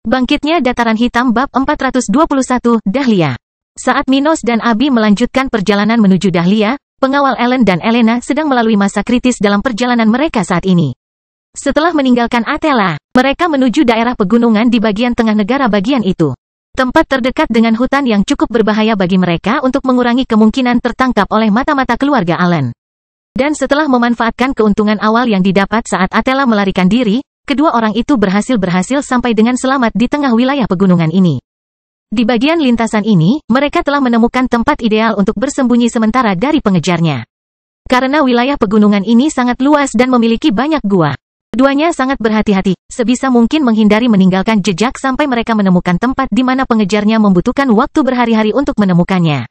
Bangkitnya Dataran Hitam Bab 421, Dahlia. Saat Minos dan Abi melanjutkan perjalanan menuju Dahlia, pengawal Ellen dan Elena sedang melalui masa kritis dalam perjalanan mereka saat ini. Setelah meninggalkan Atela, mereka menuju daerah pegunungan di bagian tengah negara bagian itu. Tempat terdekat dengan hutan yang cukup berbahaya bagi mereka untuk mengurangi kemungkinan tertangkap oleh mata-mata keluarga Allen. Dan setelah memanfaatkan keuntungan awal yang didapat saat Atela melarikan diri, kedua orang itu berhasil sampai dengan selamat di tengah wilayah pegunungan ini. Di bagian lintasan ini, mereka telah menemukan tempat ideal untuk bersembunyi sementara dari pengejarnya. Karena wilayah pegunungan ini sangat luas dan memiliki banyak gua. Keduanya sangat berhati-hati, sebisa mungkin menghindari meninggalkan jejak sampai mereka menemukan tempat di mana pengejarnya membutuhkan waktu berhari-hari untuk menemukannya.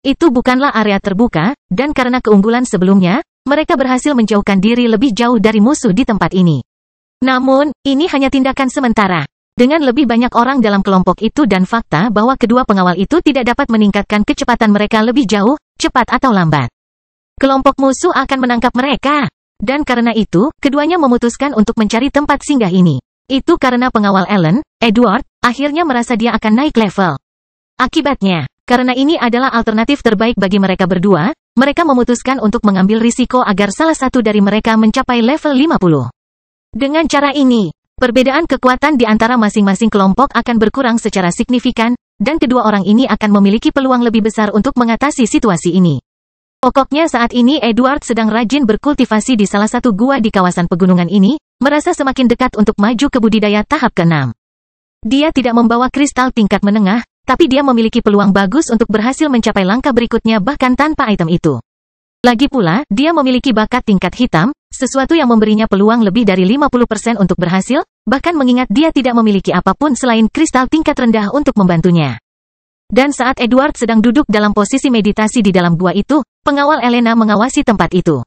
Itu bukanlah area terbuka, dan karena keunggulan sebelumnya, mereka berhasil menjauhkan diri lebih jauh dari musuh di tempat ini. Namun, ini hanya tindakan sementara. Dengan lebih banyak orang dalam kelompok itu dan fakta bahwa kedua pengawal itu tidak dapat meningkatkan kecepatan mereka lebih jauh, cepat atau lambat, kelompok musuh akan menangkap mereka. Dan karena itu, keduanya memutuskan untuk mencari tempat singgah ini. Itu karena pengawal Ellen, Edward, akhirnya merasa dia akan naik level. Akibatnya, karena ini adalah alternatif terbaik bagi mereka berdua, mereka memutuskan untuk mengambil risiko agar salah satu dari mereka mencapai level 50. Dengan cara ini, perbedaan kekuatan di antara masing-masing kelompok akan berkurang secara signifikan, dan kedua orang ini akan memiliki peluang lebih besar untuk mengatasi situasi ini. Pokoknya saat ini Edward sedang rajin berkultivasi di salah satu gua di kawasan pegunungan ini, merasa semakin dekat untuk maju ke budidaya tahap ke-6. Dia tidak membawa kristal tingkat menengah, tapi dia memiliki peluang bagus untuk berhasil mencapai langkah berikutnya bahkan tanpa item itu. Lagi pula, dia memiliki bakat tingkat hitam, sesuatu yang memberinya peluang lebih dari 50% untuk berhasil, bahkan mengingat dia tidak memiliki apapun selain kristal tingkat rendah untuk membantunya. Dan saat Edward sedang duduk dalam posisi meditasi di dalam gua itu, pengawal Elena mengawasi tempat itu.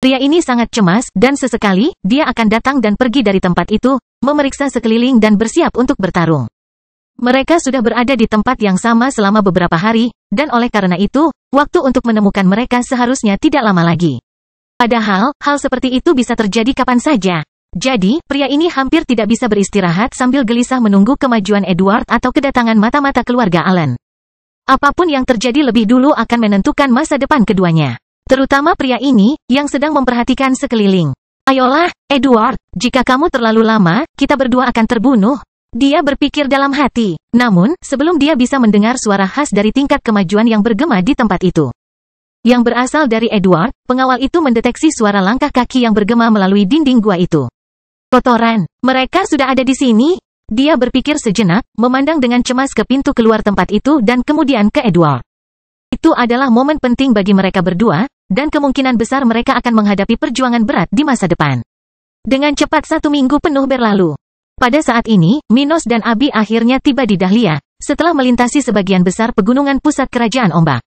Pria ini sangat cemas, dan sesekali, dia akan datang dan pergi dari tempat itu, memeriksa sekeliling dan bersiap untuk bertarung. Mereka sudah berada di tempat yang sama selama beberapa hari, dan oleh karena itu, waktu untuk menemukan mereka seharusnya tidak lama lagi. Padahal, hal seperti itu bisa terjadi kapan saja. Jadi, pria ini hampir tidak bisa beristirahat sambil gelisah menunggu kemajuan Edward atau kedatangan mata-mata keluarga Allen. Apapun yang terjadi lebih dulu akan menentukan masa depan keduanya. Terutama pria ini, yang sedang memperhatikan sekeliling. Ayolah, Edward, jika kamu terlalu lama, kita berdua akan terbunuh. Dia berpikir dalam hati. Namun, sebelum dia bisa mendengar suara khas dari tingkat kemajuan yang bergema di tempat itu, yang berasal dari Edward, pengawal itu mendeteksi suara langkah kaki yang bergema melalui dinding gua itu. Kotoran, mereka sudah ada di sini? Dia berpikir sejenak, memandang dengan cemas ke pintu keluar tempat itu dan kemudian ke Edward. Itu adalah momen penting bagi mereka berdua, dan kemungkinan besar mereka akan menghadapi perjuangan berat di masa depan. Dengan cepat 1 minggu penuh berlalu. Pada saat ini, Minos dan Abi akhirnya tiba di Dahlia, setelah melintasi sebagian besar pegunungan pusat kerajaan ombak.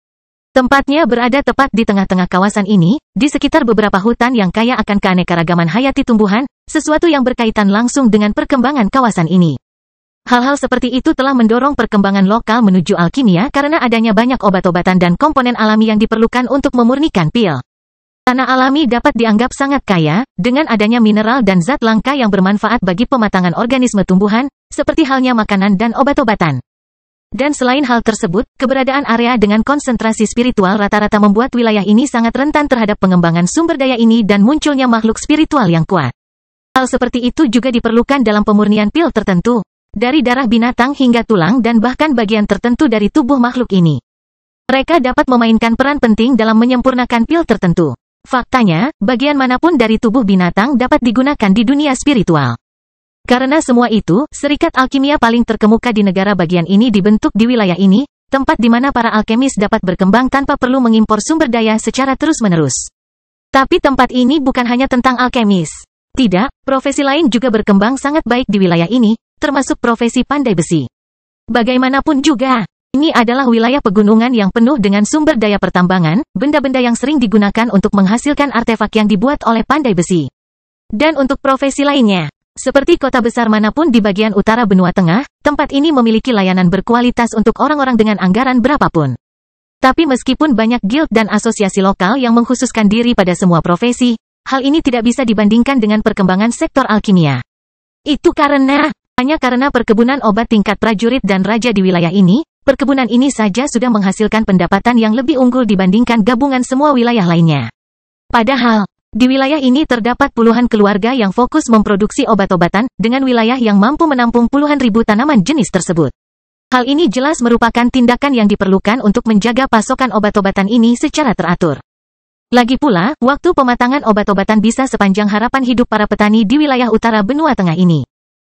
Tempatnya berada tepat di tengah-tengah kawasan ini, di sekitar beberapa hutan yang kaya akan keanekaragaman hayati tumbuhan, sesuatu yang berkaitan langsung dengan perkembangan kawasan ini. Hal-hal seperti itu telah mendorong perkembangan lokal menuju alkimia karena adanya banyak obat-obatan dan komponen alami yang diperlukan untuk memurnikan pil. Tanah alami dapat dianggap sangat kaya, dengan adanya mineral dan zat langka yang bermanfaat bagi pematangan organisme tumbuhan, seperti halnya makanan dan obat-obatan. Dan selain hal tersebut, keberadaan area dengan konsentrasi spiritual rata-rata membuat wilayah ini sangat rentan terhadap pengembangan sumber daya ini dan munculnya makhluk spiritual yang kuat. Hal seperti itu juga diperlukan dalam pemurnian pil tertentu, dari darah binatang hingga tulang dan bahkan bagian tertentu dari tubuh makhluk ini. Mereka dapat memainkan peran penting dalam menyempurnakan pil tertentu. Faktanya, bagian manapun dari tubuh binatang dapat digunakan di dunia spiritual. Karena semua itu, serikat alkimia paling terkemuka di negara bagian ini dibentuk di wilayah ini, tempat di mana para alkemis dapat berkembang tanpa perlu mengimpor sumber daya secara terus-menerus. Tapi tempat ini bukan hanya tentang alkemis. Tidak, profesi lain juga berkembang sangat baik di wilayah ini, termasuk profesi pandai besi. Bagaimanapun juga, ini adalah wilayah pegunungan yang penuh dengan sumber daya pertambangan, benda-benda yang sering digunakan untuk menghasilkan artefak yang dibuat oleh pandai besi. Dan untuk profesi lainnya, seperti kota besar manapun di bagian utara benua tengah, tempat ini memiliki layanan berkualitas untuk orang-orang dengan anggaran berapapun. Tapi meskipun banyak guild dan asosiasi lokal yang mengkhususkan diri pada semua profesi, hal ini tidak bisa dibandingkan dengan perkembangan sektor alkimia. Itu karena Hanya karena perkebunan obat tingkat prajurit dan raja di wilayah ini, perkebunan ini saja sudah menghasilkan pendapatan yang lebih unggul dibandingkan gabungan semua wilayah lainnya. Padahal, di wilayah ini terdapat puluhan keluarga yang fokus memproduksi obat-obatan, dengan wilayah yang mampu menampung puluhan ribu tanaman jenis tersebut. Hal ini jelas merupakan tindakan yang diperlukan untuk menjaga pasokan obat-obatan ini secara teratur. Lagi pula, waktu pematangan obat-obatan bisa sepanjang harapan hidup para petani di wilayah utara benua tengah ini.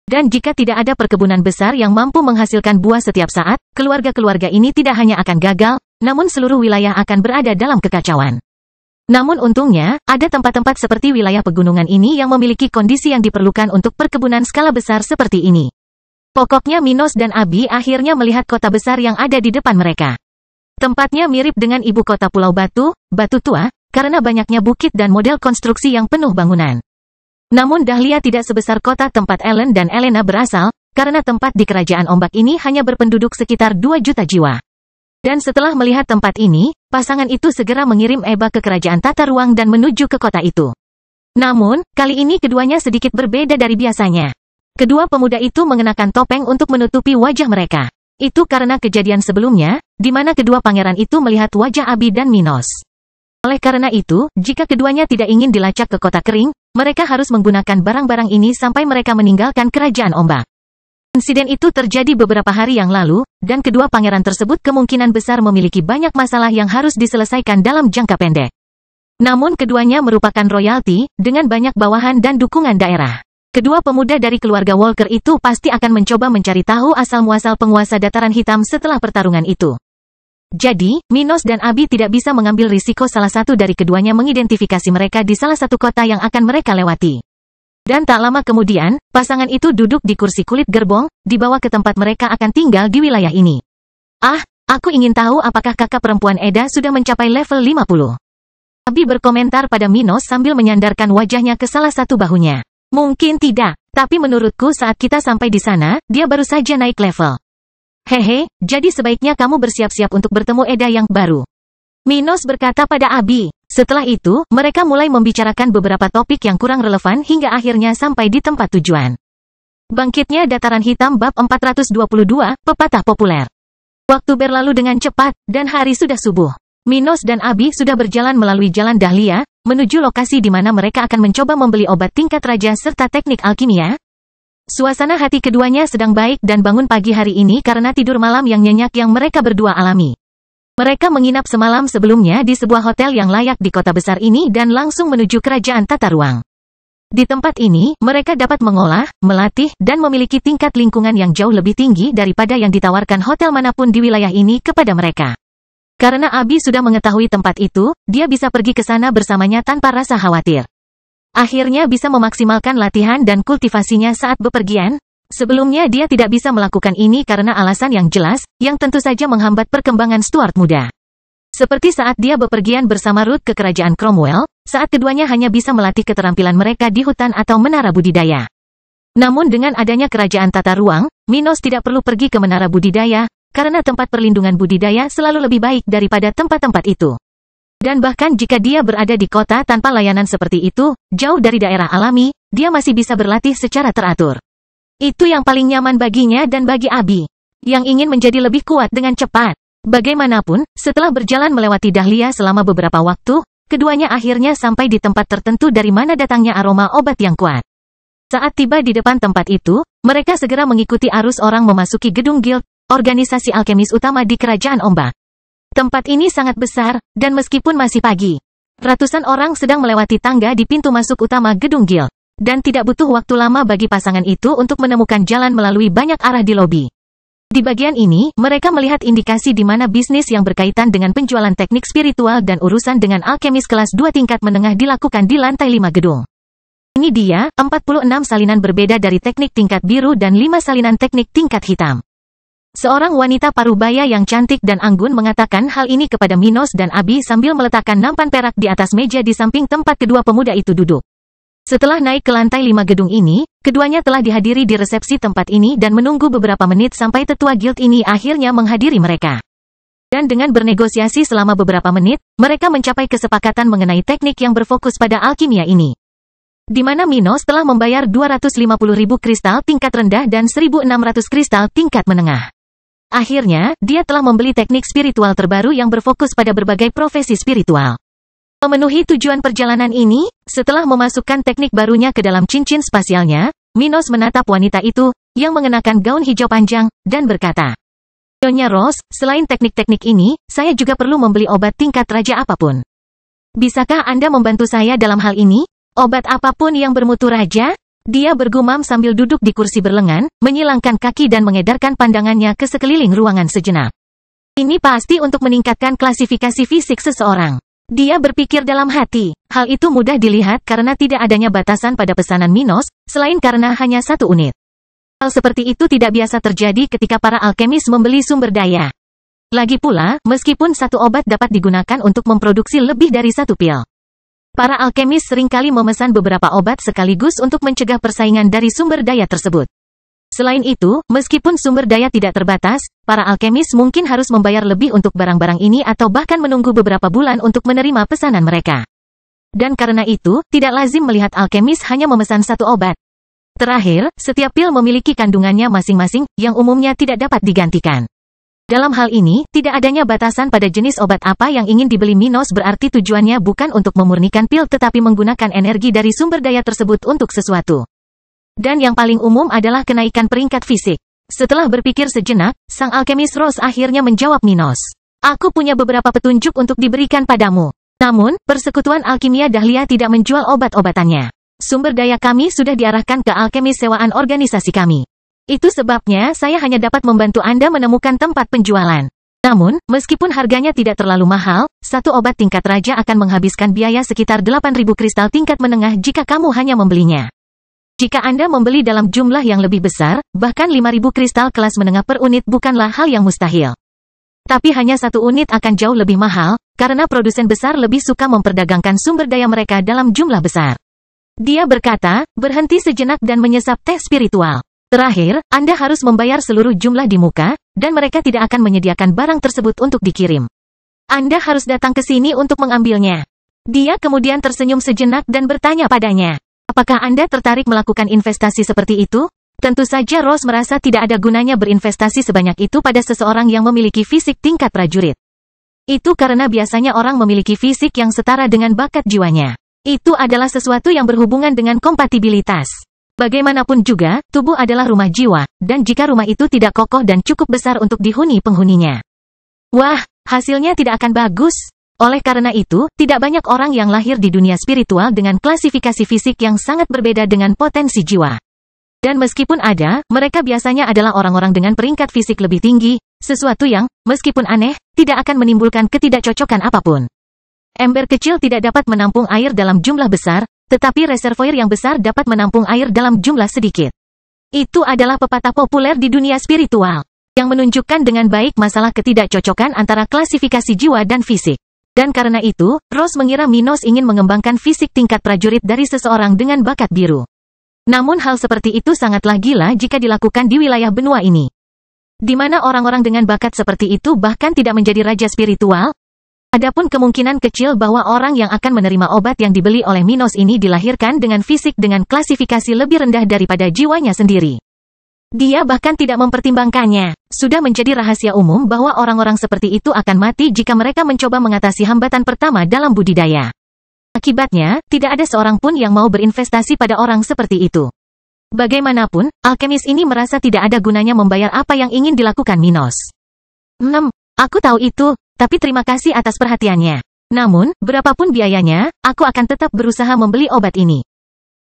Dan jika tidak ada perkebunan besar yang mampu menghasilkan buah setiap saat, keluarga-keluarga ini tidak hanya akan gagal, namun seluruh wilayah akan berada dalam kekacauan. Namun untungnya, ada tempat-tempat seperti wilayah pegunungan ini yang memiliki kondisi yang diperlukan untuk perkebunan skala besar seperti ini. Pokoknya Minos dan Abi akhirnya melihat kota besar yang ada di depan mereka. Tempatnya mirip dengan ibu kota Pulau Batu, Batu Tua, karena banyaknya bukit dan model konstruksi yang penuh bangunan. Namun Dahlia tidak sebesar kota tempat Ellen dan Elena berasal, karena tempat di kerajaan ombak ini hanya berpenduduk sekitar 2 juta jiwa. Dan setelah melihat tempat ini, pasangan itu segera mengirim Eba ke kerajaan tata ruang dan menuju ke kota itu. Namun, kali ini keduanya sedikit berbeda dari biasanya. Kedua pemuda itu mengenakan topeng untuk menutupi wajah mereka. Itu karena kejadian sebelumnya, di mana kedua pangeran itu melihat wajah Abi dan Minos. Oleh karena itu, jika keduanya tidak ingin dilacak ke kota kering, mereka harus menggunakan barang-barang ini sampai mereka meninggalkan kerajaan ombak. Insiden itu terjadi beberapa hari yang lalu, dan kedua pangeran tersebut kemungkinan besar memiliki banyak masalah yang harus diselesaikan dalam jangka pendek. Namun keduanya merupakan royalti, dengan banyak bawahan dan dukungan daerah. Kedua pemuda dari keluarga Walker itu pasti akan mencoba mencari tahu asal-muasal penguasa dataran hitam setelah pertarungan itu. Jadi, Minos dan Abi tidak bisa mengambil risiko salah satu dari keduanya mengidentifikasi mereka di salah satu kota yang akan mereka lewati. Dan tak lama kemudian, pasangan itu duduk di kursi kulit gerbong, dibawa ke tempat mereka akan tinggal di wilayah ini. Ah, aku ingin tahu apakah kakak perempuan Eda sudah mencapai level 50. Abi berkomentar pada Minos sambil menyandarkan wajahnya ke salah satu bahunya. Mungkin tidak, tapi menurutku saat kita sampai di sana, dia baru saja naik level. Hehe, jadi sebaiknya kamu bersiap-siap untuk bertemu Eda yang baru. Minos berkata pada Abi. Setelah itu, mereka mulai membicarakan beberapa topik yang kurang relevan hingga akhirnya sampai di tempat tujuan. Bangkitnya Dataran Hitam bab 422, pepatah populer. Waktu berlalu dengan cepat, dan hari sudah subuh. Minos dan Abi sudah berjalan melalui Jalan Dahlia, menuju lokasi di mana mereka akan mencoba membeli obat tingkat raja serta teknik alkimia. Suasana hati keduanya sedang baik dan bangun pagi hari ini karena tidur malam yang nyenyak yang mereka berdua alami. Mereka menginap semalam sebelumnya di sebuah hotel yang layak di kota besar ini dan langsung menuju kerajaan tata ruang. Di tempat ini, mereka dapat mengolah, melatih, dan memiliki tingkat lingkungan yang jauh lebih tinggi daripada yang ditawarkan hotel manapun di wilayah ini kepada mereka. Karena Abi sudah mengetahui tempat itu, dia bisa pergi ke sana bersamanya tanpa rasa khawatir. Akhirnya bisa memaksimalkan latihan dan kultivasinya saat bepergian. Sebelumnya dia tidak bisa melakukan ini karena alasan yang jelas, yang tentu saja menghambat perkembangan Stuart muda. Seperti saat dia bepergian bersama Ruth ke kerajaan Cromwell, saat keduanya hanya bisa melatih keterampilan mereka di hutan atau menara budidaya. Namun dengan adanya kerajaan tata ruang, Minos tidak perlu pergi ke menara budidaya, karena tempat perlindungan budidaya selalu lebih baik daripada tempat-tempat itu. Dan bahkan jika dia berada di kota tanpa layanan seperti itu, jauh dari daerah alami, dia masih bisa berlatih secara teratur. Itu yang paling nyaman baginya dan bagi Abi, yang ingin menjadi lebih kuat dengan cepat. Bagaimanapun, setelah berjalan melewati Dahlia selama beberapa waktu, keduanya akhirnya sampai di tempat tertentu dari mana datangnya aroma obat yang kuat. Saat tiba di depan tempat itu, mereka segera mengikuti arus orang memasuki gedung guild, organisasi alkemis utama di kerajaan ombak. Tempat ini sangat besar, dan meskipun masih pagi, ratusan orang sedang melewati tangga di pintu masuk utama gedung guild. Dan tidak butuh waktu lama bagi pasangan itu untuk menemukan jalan melalui banyak arah di lobi. Di bagian ini, mereka melihat indikasi di mana bisnis yang berkaitan dengan penjualan teknik spiritual dan urusan dengan alkemis kelas 2 tingkat menengah dilakukan di lantai 5 gedung. Ini dia, 46 salinan berbeda dari teknik tingkat biru dan 5 salinan teknik tingkat hitam. Seorang wanita parubaya yang cantik dan anggun mengatakan hal ini kepada Minos dan Abi sambil meletakkan nampan perak di atas meja di samping tempat kedua pemuda itu duduk. Setelah naik ke lantai 5 gedung ini, keduanya telah dihadiri di resepsi tempat ini dan menunggu beberapa menit sampai tetua guild ini akhirnya menghadiri mereka. Dan dengan bernegosiasi selama beberapa menit, mereka mencapai kesepakatan mengenai teknik yang berfokus pada alkimia ini. di mana Minos telah membayar 250.000 kristal tingkat rendah dan 1.600 kristal tingkat menengah. Akhirnya, dia telah membeli teknik spiritual terbaru yang berfokus pada berbagai profesi spiritual. Memenuhi tujuan perjalanan ini, setelah memasukkan teknik barunya ke dalam cincin spasialnya, Minos menatap wanita itu, yang mengenakan gaun hijau panjang, dan berkata, "Nyonya Rose, selain teknik-teknik ini, saya juga perlu membeli obat tingkat raja apapun. Bisakah Anda membantu saya dalam hal ini? Obat apapun yang bermutu raja?" Dia bergumam sambil duduk di kursi berlengan, menyilangkan kaki dan mengedarkan pandangannya ke sekeliling ruangan sejenak. Ini pasti untuk meningkatkan klasifikasi fisik seseorang. Dia berpikir dalam hati, hal itu mudah dilihat karena tidak adanya batasan pada pesanan Minos, selain karena hanya 1 unit. Hal seperti itu tidak biasa terjadi ketika para alkemis membeli sumber daya. Lagi pula, meskipun 1 obat dapat digunakan untuk memproduksi lebih dari 1 pil. Para alkemis seringkali memesan beberapa obat sekaligus untuk mencegah persaingan dari sumber daya tersebut. Selain itu, meskipun sumber daya tidak terbatas, para alkemis mungkin harus membayar lebih untuk barang-barang ini atau bahkan menunggu beberapa bulan untuk menerima pesanan mereka. Dan karena itu, tidak lazim melihat alkemis hanya memesan 1 obat. Terakhir, setiap pil memiliki kandungannya masing-masing, yang umumnya tidak dapat digantikan. Dalam hal ini, tidak adanya batasan pada jenis obat apa yang ingin dibeli Minos berarti tujuannya bukan untuk memurnikan pil tetapi menggunakan energi dari sumber daya tersebut untuk sesuatu. Dan yang paling umum adalah kenaikan peringkat fisik. Setelah berpikir sejenak, sang alkemis Rose akhirnya menjawab Minos. "Aku punya beberapa petunjuk untuk diberikan padamu. Namun, persekutuan alkimia Dahlia tidak menjual obat-obatannya. Sumber daya kami sudah diarahkan ke alkemis sewaan organisasi kami. Itu sebabnya saya hanya dapat membantu Anda menemukan tempat penjualan. Namun, meskipun harganya tidak terlalu mahal, 1 obat tingkat raja akan menghabiskan biaya sekitar 8.000 kristal tingkat menengah jika kamu hanya membelinya. Jika Anda membeli dalam jumlah yang lebih besar, bahkan 5.000 kristal kelas menengah per unit bukanlah hal yang mustahil. Tapi hanya 1 unit akan jauh lebih mahal, karena produsen besar lebih suka memperdagangkan sumber daya mereka dalam jumlah besar." Dia berkata, berhenti sejenak dan menyesap teh spiritual. "Terakhir, Anda harus membayar seluruh jumlah di muka, dan mereka tidak akan menyediakan barang tersebut untuk dikirim. Anda harus datang ke sini untuk mengambilnya." Dia kemudian tersenyum sejenak dan bertanya padanya, "Apakah Anda tertarik melakukan investasi seperti itu?" Tentu saja Rose merasa tidak ada gunanya berinvestasi sebanyak itu pada seseorang yang memiliki fisik tingkat prajurit. Itu karena biasanya orang memiliki fisik yang setara dengan bakat jiwanya. Itu adalah sesuatu yang berhubungan dengan kompatibilitas. Bagaimanapun juga, tubuh adalah rumah jiwa, dan jika rumah itu tidak kokoh dan cukup besar untuk dihuni penghuninya, wah, hasilnya tidak akan bagus. Oleh karena itu, tidak banyak orang yang lahir di dunia spiritual dengan klasifikasi fisik yang sangat berbeda dengan potensi jiwa. Dan meskipun ada, mereka biasanya adalah orang-orang dengan peringkat fisik lebih tinggi, sesuatu yang, meskipun aneh, tidak akan menimbulkan ketidakcocokan apapun. Ember kecil tidak dapat menampung air dalam jumlah besar, tetapi reservoir yang besar dapat menampung air dalam jumlah sedikit. Itu adalah pepatah populer di dunia spiritual, yang menunjukkan dengan baik masalah ketidakcocokan antara klasifikasi jiwa dan fisik. Dan karena itu, Rose mengira Minos ingin mengembangkan fisik tingkat prajurit dari seseorang dengan bakat biru. Namun hal seperti itu sangatlah gila jika dilakukan di wilayah benua ini, di mana orang-orang dengan bakat seperti itu bahkan tidak menjadi raja spiritual. Adapun kemungkinan kecil bahwa orang yang akan menerima obat yang dibeli oleh Minos ini dilahirkan dengan fisik dengan klasifikasi lebih rendah daripada jiwanya sendiri. Dia bahkan tidak mempertimbangkannya. Sudah menjadi rahasia umum bahwa orang-orang seperti itu akan mati jika mereka mencoba mengatasi hambatan pertama dalam budidaya. Akibatnya, tidak ada seorang pun yang mau berinvestasi pada orang seperti itu. Bagaimanapun, alkemis ini merasa tidak ada gunanya membayar apa yang ingin dilakukan Minos. Aku tahu itu. Tapi terima kasih atas perhatiannya. Namun, berapapun biayanya, aku akan tetap berusaha membeli obat ini.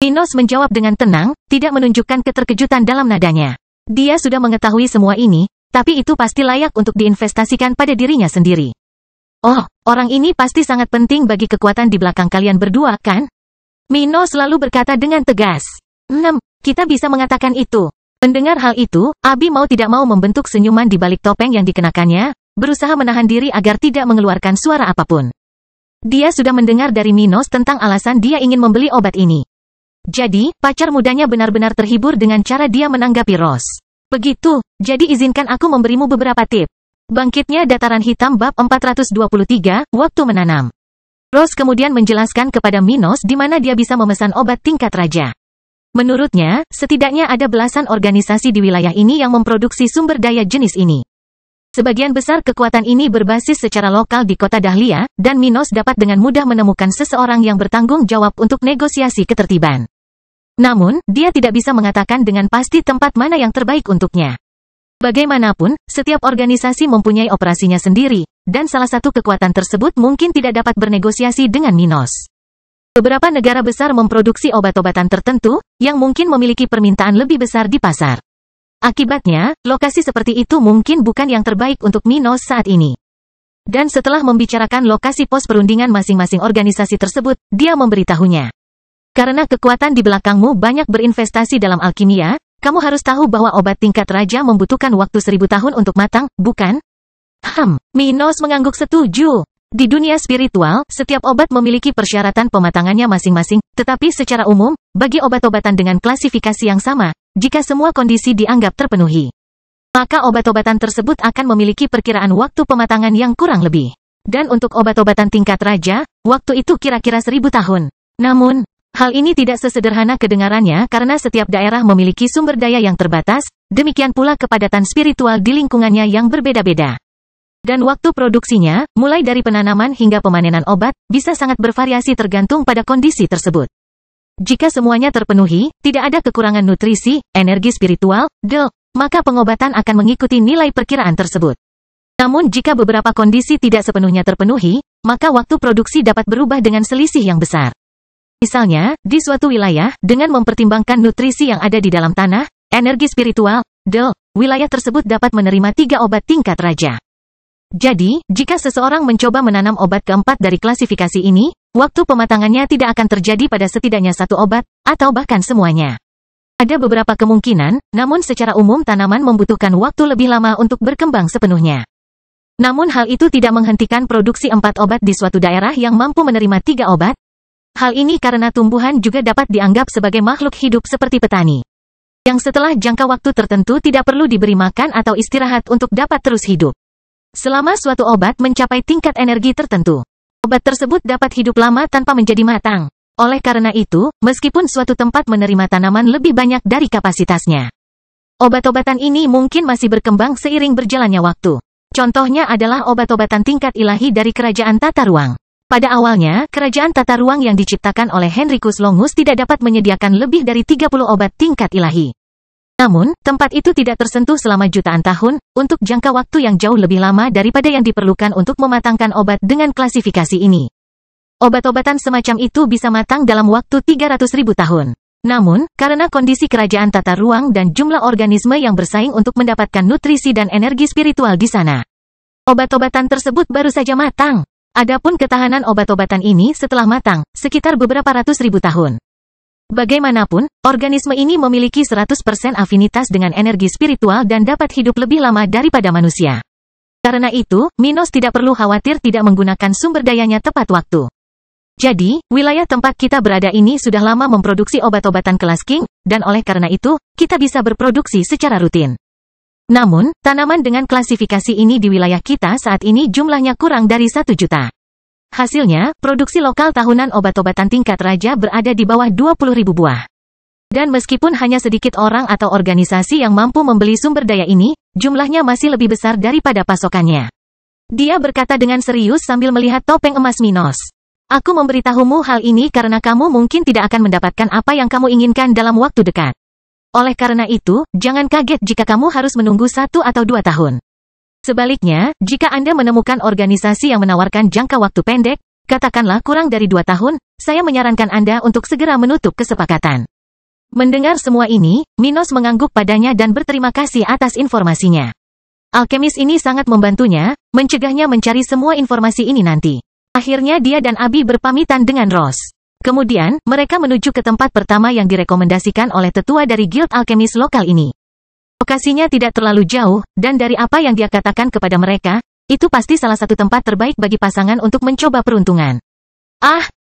Minos menjawab dengan tenang, tidak menunjukkan keterkejutan dalam nadanya. Dia sudah mengetahui semua ini, tapi itu pasti layak untuk diinvestasikan pada dirinya sendiri. "Oh, orang ini pasti sangat penting bagi kekuatan di belakang kalian berdua, kan?" Minos selalu berkata dengan tegas. Kita bisa mengatakan itu." Mendengar hal itu, Abi mau tidak mau membentuk senyuman di balik topeng yang dikenakannya, berusaha menahan diri agar tidak mengeluarkan suara apapun. Dia sudah mendengar dari Minos tentang alasan dia ingin membeli obat ini. Jadi, pacar mudanya benar-benar terhibur dengan cara dia menanggapi Rose. "Begitu, jadi izinkan aku memberimu beberapa tip." Bangkitnya Dataran Hitam bab 423, Waktu Menanam. Ross kemudian menjelaskan kepada Minos di mana dia bisa memesan obat tingkat raja. Menurutnya, setidaknya ada belasan organisasi di wilayah ini yang memproduksi sumber daya jenis ini. Sebagian besar kekuatan ini berbasis secara lokal di kota Dahlia, dan Minos dapat dengan mudah menemukan seseorang yang bertanggung jawab untuk negosiasi ketertiban. Namun, dia tidak bisa mengatakan dengan pasti tempat mana yang terbaik untuknya. Bagaimanapun, setiap organisasi mempunyai operasinya sendiri, dan salah satu kekuatan tersebut mungkin tidak dapat bernegosiasi dengan Minos. Beberapa negara besar memproduksi obat-obatan tertentu, yang mungkin memiliki permintaan lebih besar di pasar. Akibatnya, lokasi seperti itu mungkin bukan yang terbaik untuk Minos saat ini. Dan setelah membicarakan lokasi pos perundingan masing-masing organisasi tersebut, dia memberitahunya. Karena kekuatan di belakangmu banyak berinvestasi dalam alkimia, kamu harus tahu bahwa obat tingkat raja membutuhkan waktu 1000 tahun untuk matang, bukan? Minos mengangguk setuju. Di dunia spiritual, setiap obat memiliki persyaratan pematangannya masing-masing, tetapi secara umum, bagi obat-obatan dengan klasifikasi yang sama, jika semua kondisi dianggap terpenuhi, maka obat-obatan tersebut akan memiliki perkiraan waktu pematangan yang kurang lebih. Dan untuk obat-obatan tingkat raja, waktu itu kira-kira 1000 tahun. Namun, hal ini tidak sesederhana kedengarannya karena setiap daerah memiliki sumber daya yang terbatas, demikian pula kepadatan spiritual di lingkungannya yang berbeda-beda. Dan waktu produksinya, mulai dari penanaman hingga pemanenan obat, bisa sangat bervariasi tergantung pada kondisi tersebut. Jika semuanya terpenuhi, tidak ada kekurangan nutrisi, energi spiritual, maka pengobatan akan mengikuti nilai perkiraan tersebut. Namun jika beberapa kondisi tidak sepenuhnya terpenuhi, maka waktu produksi dapat berubah dengan selisih yang besar. Misalnya, di suatu wilayah, dengan mempertimbangkan nutrisi yang ada di dalam tanah, energi spiritual, wilayah tersebut dapat menerima 3 obat tingkat raja. Jadi, jika seseorang mencoba menanam obat keempat dari klasifikasi ini, waktu pematangannya tidak akan terjadi pada setidaknya 1 obat, atau bahkan semuanya. Ada beberapa kemungkinan, namun secara umum tanaman membutuhkan waktu lebih lama untuk berkembang sepenuhnya. Namun hal itu tidak menghentikan produksi 4 obat di suatu daerah yang mampu menerima 3 obat. Hal ini karena tumbuhan juga dapat dianggap sebagai makhluk hidup seperti petani, yang setelah jangka waktu tertentu tidak perlu diberi makan atau istirahat untuk dapat terus hidup. Selama suatu obat mencapai tingkat energi tertentu, obat tersebut dapat hidup lama tanpa menjadi matang. Oleh karena itu, meskipun suatu tempat menerima tanaman lebih banyak dari kapasitasnya, obat-obatan ini mungkin masih berkembang seiring berjalannya waktu. Contohnya adalah obat-obatan tingkat ilahi dari Kerajaan Tata Ruang. Pada awalnya, Kerajaan Tata Ruang yang diciptakan oleh Henricus Longus tidak dapat menyediakan lebih dari 30 obat tingkat ilahi. Namun, tempat itu tidak tersentuh selama jutaan tahun, untuk jangka waktu yang jauh lebih lama daripada yang diperlukan untuk mematangkan obat dengan klasifikasi ini. Obat-obatan semacam itu bisa matang dalam waktu 300.000 tahun. Namun, karena kondisi kerajaan tata ruang dan jumlah organisme yang bersaing untuk mendapatkan nutrisi dan energi spiritual di sana, obat-obatan tersebut baru saja matang. Adapun ketahanan obat-obatan ini setelah matang, sekitar beberapa ratus ribu tahun. Bagaimanapun, organisme ini memiliki 100% afinitas dengan energi spiritual dan dapat hidup lebih lama daripada manusia. Karena itu, Minos tidak perlu khawatir tidak menggunakan sumber dayanya tepat waktu. Jadi, wilayah tempat kita berada ini sudah lama memproduksi obat-obatan kelas King, dan oleh karena itu, kita bisa berproduksi secara rutin. Namun, tanaman dengan klasifikasi ini di wilayah kita saat ini jumlahnya kurang dari 1 juta. Hasilnya, produksi lokal tahunan obat-obatan tingkat raja berada di bawah 20.000 buah. Dan meskipun hanya sedikit orang atau organisasi yang mampu membeli sumber daya ini, jumlahnya masih lebih besar daripada pasokannya. Dia berkata dengan serius sambil melihat topeng emas Minos. Aku memberitahumu hal ini karena kamu mungkin tidak akan mendapatkan apa yang kamu inginkan dalam waktu dekat. Oleh karena itu, jangan kaget jika kamu harus menunggu 1 atau 2 tahun. Sebaliknya, jika Anda menemukan organisasi yang menawarkan jangka waktu pendek, katakanlah kurang dari 2 tahun, saya menyarankan Anda untuk segera menutup kesepakatan. Mendengar semua ini, Minos mengangguk padanya dan berterima kasih atas informasinya. Alkemis ini sangat membantunya, mencegahnya mencari semua informasi ini nanti. Akhirnya dia dan Abi berpamitan dengan Ross. Kemudian, mereka menuju ke tempat pertama yang direkomendasikan oleh tetua dari Guild Alkemis lokal ini. Lokasinya tidak terlalu jauh, dan dari apa yang dia katakan kepada mereka, itu pasti salah satu tempat terbaik bagi pasangan untuk mencoba peruntungan.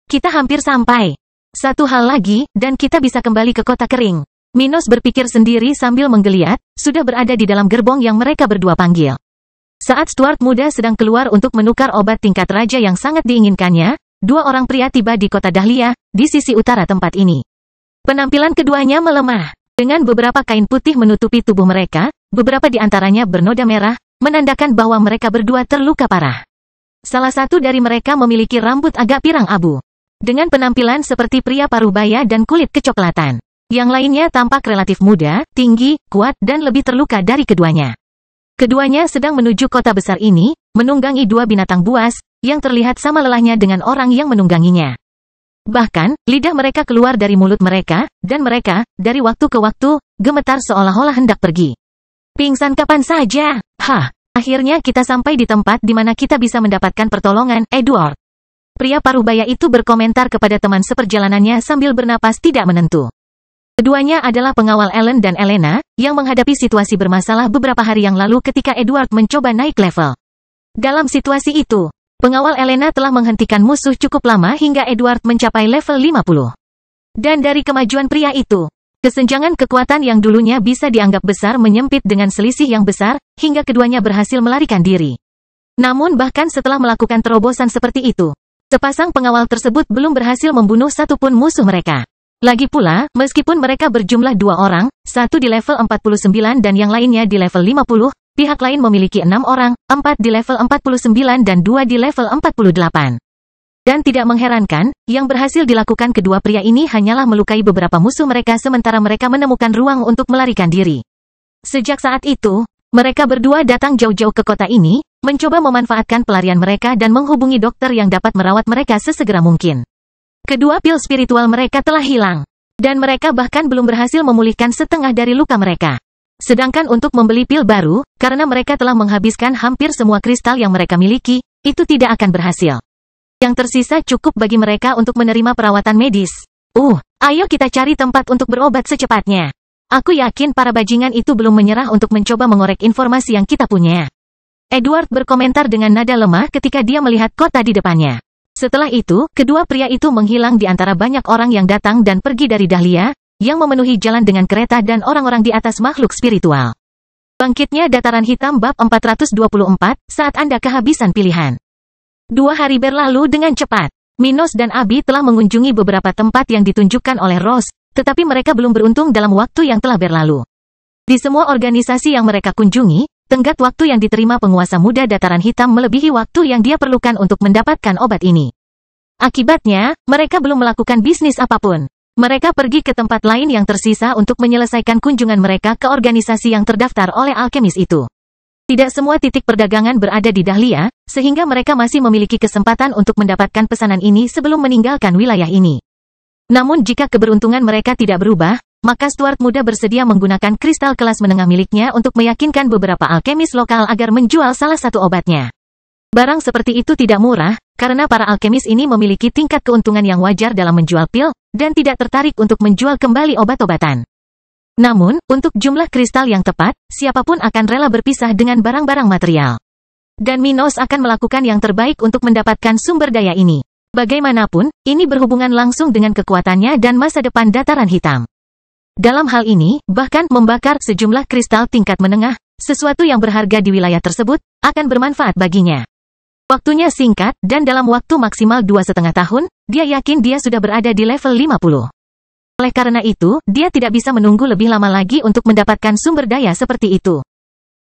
Kita hampir sampai. Satu hal lagi, dan kita bisa kembali ke kota kering. Minos berpikir sendiri sambil menggeliat, sudah berada di dalam gerbong yang mereka berdua panggil. Saat Stuart muda sedang keluar untuk menukar obat tingkat raja yang sangat diinginkannya, dua orang pria tiba di kota Dahlia, di sisi utara tempat ini. Penampilan keduanya melemah. Dengan beberapa kain putih menutupi tubuh mereka, beberapa di antaranya bernoda merah, menandakan bahwa mereka berdua terluka parah. Salah satu dari mereka memiliki rambut agak pirang abu. Dengan penampilan seperti pria parubaya dan kulit kecoklatan. Yang lainnya tampak relatif muda, tinggi, kuat, dan lebih terluka dari keduanya. Keduanya sedang menuju kota besar ini, menunggangi dua binatang buas, yang terlihat sama lelahnya dengan orang yang menungganginya. Bahkan, lidah mereka keluar dari mulut mereka, dan mereka, dari waktu ke waktu, gemetar seolah-olah hendak pergi. Pingsan kapan saja? Hah, akhirnya kita sampai di tempat di mana kita bisa mendapatkan pertolongan, Edward. Pria parubaya itu berkomentar kepada teman seperjalanannya sambil bernapas tidak menentu. Keduanya adalah pengawal Ellen dan Elena, yang menghadapi situasi bermasalah beberapa hari yang lalu ketika Edward mencoba naik level. Dalam situasi itu, pengawal Elena telah menghentikan musuh cukup lama hingga Edward mencapai level 50. Dan dari kemajuan pria itu, kesenjangan kekuatan yang dulunya bisa dianggap besar menyempit dengan selisih yang besar, hingga keduanya berhasil melarikan diri. Namun bahkan setelah melakukan terobosan seperti itu, sepasang pengawal tersebut belum berhasil membunuh satupun musuh mereka. Lagi pula, meskipun mereka berjumlah dua orang, satu di level 49 dan yang lainnya di level 50, pihak lain memiliki 6 orang, 4 di level 49 dan 2 di level 48. Dan tidak mengherankan, yang berhasil dilakukan kedua pria ini hanyalah melukai beberapa musuh mereka sementara mereka menemukan ruang untuk melarikan diri. Sejak saat itu, mereka berdua datang jauh-jauh ke kota ini, mencoba memanfaatkan pelarian mereka dan menghubungi dokter yang dapat merawat mereka sesegera mungkin. Kedua pil spiritual mereka telah hilang, dan mereka bahkan belum berhasil memulihkan setengah dari luka mereka. Sedangkan untuk membeli pil baru, karena mereka telah menghabiskan hampir semua kristal yang mereka miliki, itu tidak akan berhasil. Yang tersisa cukup bagi mereka untuk menerima perawatan medis. Ayo kita cari tempat untuk berobat secepatnya. Aku yakin para bajingan itu belum menyerah untuk mencoba mengorek informasi yang kita punya. Edward berkomentar dengan nada lemah ketika dia melihat kota di depannya. Setelah itu, kedua pria itu menghilang di antara banyak orang yang datang dan pergi dari Dahlia, yang memenuhi jalan dengan kereta dan orang-orang di atas makhluk spiritual. Bangkitnya Dataran Hitam bab 424, saat Anda kehabisan pilihan. 2 hari berlalu dengan cepat. Minos dan Abi telah mengunjungi beberapa tempat yang ditunjukkan oleh Rose, tetapi mereka belum beruntung dalam waktu yang telah berlalu. Di semua organisasi yang mereka kunjungi, tenggat waktu yang diterima penguasa muda Dataran Hitam melebihi waktu yang dia perlukan untuk mendapatkan obat ini. Akibatnya, mereka belum melakukan bisnis apapun. Mereka pergi ke tempat lain yang tersisa untuk menyelesaikan kunjungan mereka ke organisasi yang terdaftar oleh alkemis itu. Tidak semua titik perdagangan berada di Dahlia, sehingga mereka masih memiliki kesempatan untuk mendapatkan pesanan ini sebelum meninggalkan wilayah ini. Namun jika keberuntungan mereka tidak berubah, maka Stuart muda bersedia menggunakan kristal kelas menengah miliknya untuk meyakinkan beberapa alkemis lokal agar menjual salah satu obatnya. Barang seperti itu tidak murah, karena para alkemis ini memiliki tingkat keuntungan yang wajar dalam menjual pil, dan tidak tertarik untuk menjual kembali obat-obatan. Namun, untuk jumlah kristal yang tepat, siapapun akan rela berpisah dengan barang-barang material. Dan Minos akan melakukan yang terbaik untuk mendapatkan sumber daya ini. Bagaimanapun, ini berhubungan langsung dengan kekuatannya dan masa depan Dataran Hitam. Dalam hal ini, bahkan membakar sejumlah kristal tingkat menengah, sesuatu yang berharga di wilayah tersebut, akan bermanfaat baginya. Waktunya singkat, dan dalam waktu maksimal 2,5 tahun, dia yakin dia sudah berada di level 50. Oleh karena itu, dia tidak bisa menunggu lebih lama lagi untuk mendapatkan sumber daya seperti itu.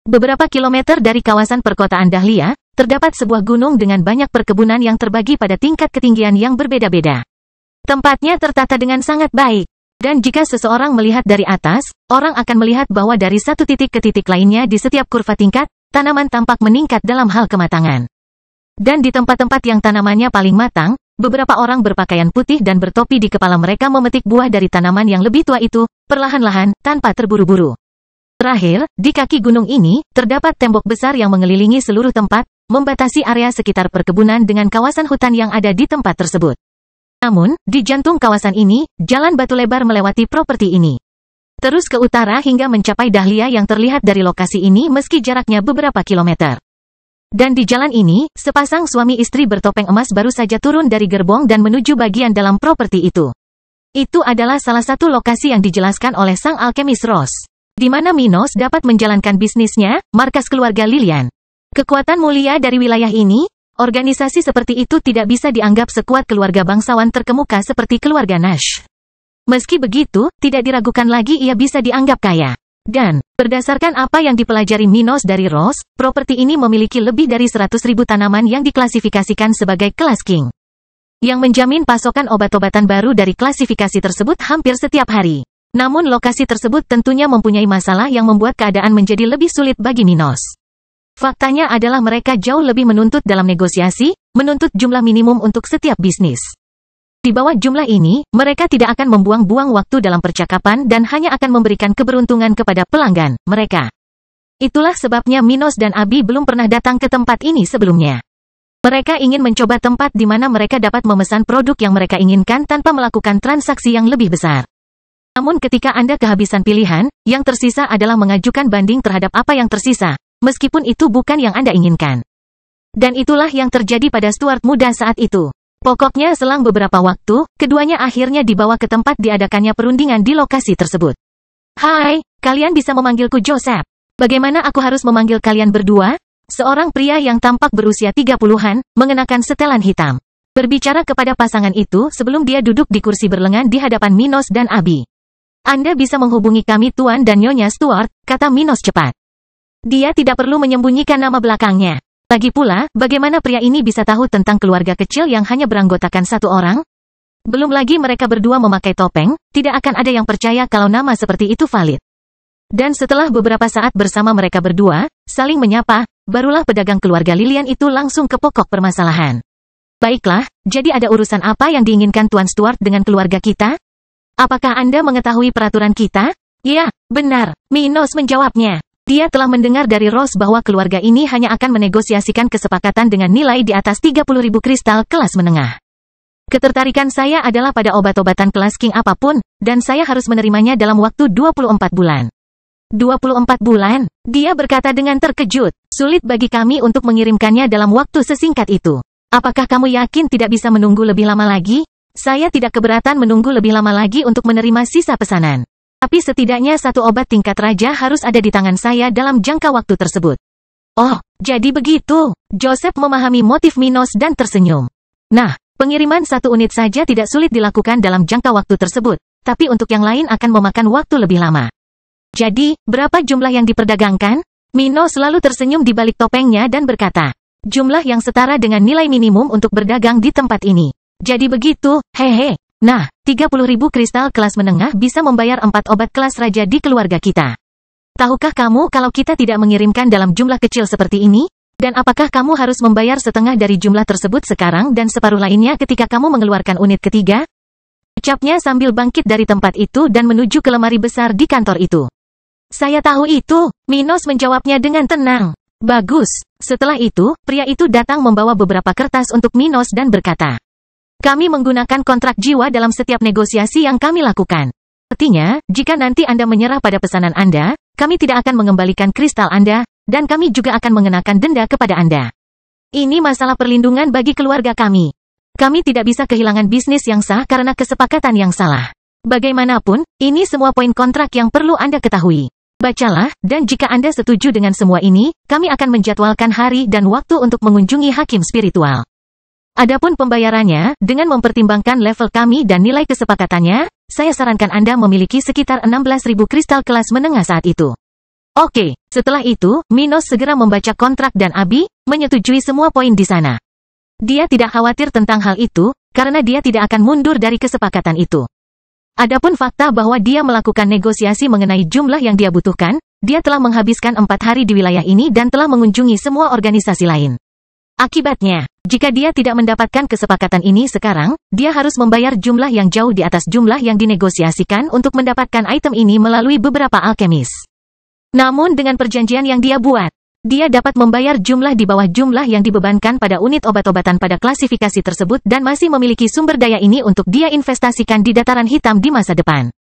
Beberapa kilometer dari kawasan perkotaan Dahlia, terdapat sebuah gunung dengan banyak perkebunan yang terbagi pada tingkat ketinggian yang berbeda-beda. Tempatnya tertata dengan sangat baik. Dan jika seseorang melihat dari atas, orang akan melihat bahwa dari satu titik ke titik lainnya di setiap kurva tingkat, tanaman tampak meningkat dalam hal kematangan. Dan di tempat-tempat yang tanamannya paling matang, beberapa orang berpakaian putih dan bertopi di kepala mereka memetik buah dari tanaman yang lebih tua itu, perlahan-lahan, tanpa terburu-buru. Terakhir, di kaki gunung ini, terdapat tembok besar yang mengelilingi seluruh tempat, membatasi area sekitar perkebunan dengan kawasan hutan yang ada di tempat tersebut. Namun, di jantung kawasan ini, jalan batu lebar melewati properti ini. Terus ke utara hingga mencapai Dahlia yang terlihat dari lokasi ini meski jaraknya beberapa kilometer. Dan di jalan ini, sepasang suami istri bertopeng emas baru saja turun dari gerbong dan menuju bagian dalam properti itu. Itu adalah salah satu lokasi yang dijelaskan oleh sang alkemis Rose, di mana Minos dapat menjalankan bisnisnya, markas keluarga Lilian. Kekuatan mulia dari wilayah ini, Organisasi seperti itu tidak bisa dianggap sekuat keluarga bangsawan terkemuka seperti keluarga Nash. Meski begitu, tidak diragukan lagi ia bisa dianggap kaya. Dan, berdasarkan apa yang dipelajari Minos dari Ross, properti ini memiliki lebih dari 100.000 tanaman yang diklasifikasikan sebagai kelas King. Yang menjamin pasokan obat-obatan baru dari klasifikasi tersebut hampir setiap hari. Namun lokasi tersebut tentunya mempunyai masalah yang membuat keadaan menjadi lebih sulit bagi Minos. Faktanya adalah mereka jauh lebih menuntut dalam negosiasi, menuntut jumlah minimum untuk setiap bisnis. Di bawah jumlah ini, mereka tidak akan membuang-buang waktu dalam percakapan dan hanya akan memberikan keberuntungan kepada pelanggan mereka. Itulah sebabnya Minos dan Abi belum pernah datang ke tempat ini sebelumnya. Mereka ingin mencoba tempat di mana mereka dapat memesan produk yang mereka inginkan tanpa melakukan transaksi yang lebih besar. Namun ketika Anda kehabisan pilihan, yang tersisa adalah mengajukan banding terhadap apa yang tersisa, meskipun itu bukan yang Anda inginkan. Dan itulah yang terjadi pada Stuart muda saat itu. Pokoknya selang beberapa waktu, keduanya akhirnya dibawa ke tempat diadakannya perundingan di lokasi tersebut. Hai, kalian bisa memanggilku Joseph. Bagaimana aku harus memanggil kalian berdua? Seorang pria yang tampak berusia 30-an, mengenakan setelan hitam, berbicara kepada pasangan itu sebelum dia duduk di kursi berlengan di hadapan Minos dan Abi. Anda bisa menghubungi kami Tuan dan Nyonya Stuart, kata Minos cepat. Dia tidak perlu menyembunyikan nama belakangnya. Lagi pula, bagaimana pria ini bisa tahu tentang keluarga kecil yang hanya beranggotakan satu orang? Belum lagi mereka berdua memakai topeng, tidak akan ada yang percaya kalau nama seperti itu valid. Dan setelah beberapa saat bersama mereka berdua, saling menyapa, barulah pedagang keluarga Lilian itu langsung ke pokok permasalahan. Baiklah, jadi ada urusan apa yang diinginkan Tuan Stuart dengan keluarga kita? Apakah Anda mengetahui peraturan kita? Ya, benar, Minos menjawabnya. Dia telah mendengar dari Ross bahwa keluarga ini hanya akan menegosiasikan kesepakatan dengan nilai di atas 30.000 kristal kelas menengah. Ketertarikan saya adalah pada obat-obatan kelas King apapun, dan saya harus menerimanya dalam waktu 24 bulan. 24 bulan? Dia berkata dengan terkejut. Sulit bagi kami untuk mengirimkannya dalam waktu sesingkat itu. Apakah kamu yakin tidak bisa menunggu lebih lama lagi? Saya tidak keberatan menunggu lebih lama lagi untuk menerima sisa pesanan. Tapi setidaknya satu obat tingkat raja harus ada di tangan saya dalam jangka waktu tersebut. Oh, jadi begitu. Joseph memahami motif Minos dan tersenyum. Nah, pengiriman satu unit saja tidak sulit dilakukan dalam jangka waktu tersebut, tapi untuk yang lain akan memakan waktu lebih lama. Jadi, berapa jumlah yang diperdagangkan? Minos selalu tersenyum di balik topengnya dan berkata, jumlah yang setara dengan nilai minimum untuk berdagang di tempat ini. Jadi begitu, hehe. Nah, 30.000 kristal kelas menengah bisa membayar 4 obat kelas raja di keluarga kita. Tahukah kamu kalau kita tidak mengirimkan dalam jumlah kecil seperti ini? Dan apakah kamu harus membayar setengah dari jumlah tersebut sekarang dan separuh lainnya ketika kamu mengeluarkan unit ketiga? Ucapnya sambil bangkit dari tempat itu dan menuju ke lemari besar di kantor itu. Saya tahu itu, Minos menjawabnya dengan tenang. Bagus. Setelah itu, pria itu datang membawa beberapa kertas untuk Minos dan berkata, kami menggunakan kontrak jiwa dalam setiap negosiasi yang kami lakukan. Artinya, jika nanti Anda menyerah pada pesanan Anda, kami tidak akan mengembalikan kristal Anda, dan kami juga akan mengenakan denda kepada Anda. Ini masalah perlindungan bagi keluarga kami. Kami tidak bisa kehilangan bisnis yang sah karena kesepakatan yang salah. Bagaimanapun, ini semua poin kontrak yang perlu Anda ketahui. Bacalah, dan jika Anda setuju dengan semua ini, kami akan menjadwalkan hari dan waktu untuk mengunjungi hakim spiritual. Adapun pembayarannya, dengan mempertimbangkan level kami dan nilai kesepakatannya, saya sarankan Anda memiliki sekitar 16.000 kristal kelas menengah saat itu. Oke, setelah itu, Minos segera membaca kontrak dan Abi, menyetujui semua poin di sana. Dia tidak khawatir tentang hal itu, karena dia tidak akan mundur dari kesepakatan itu. Adapun fakta bahwa dia melakukan negosiasi mengenai jumlah yang dia butuhkan, dia telah menghabiskan 4 hari di wilayah ini dan telah mengunjungi semua organisasi lain. Akibatnya, jika dia tidak mendapatkan kesepakatan ini sekarang, dia harus membayar jumlah yang jauh di atas jumlah yang dinegosiasikan untuk mendapatkan item ini melalui beberapa alkemis. Namun dengan perjanjian yang dia buat, dia dapat membayar jumlah di bawah jumlah yang dibebankan pada unit obat-obatan pada klasifikasi tersebut dan masih memiliki sumber daya ini untuk dia investasikan di dataran hitam di masa depan.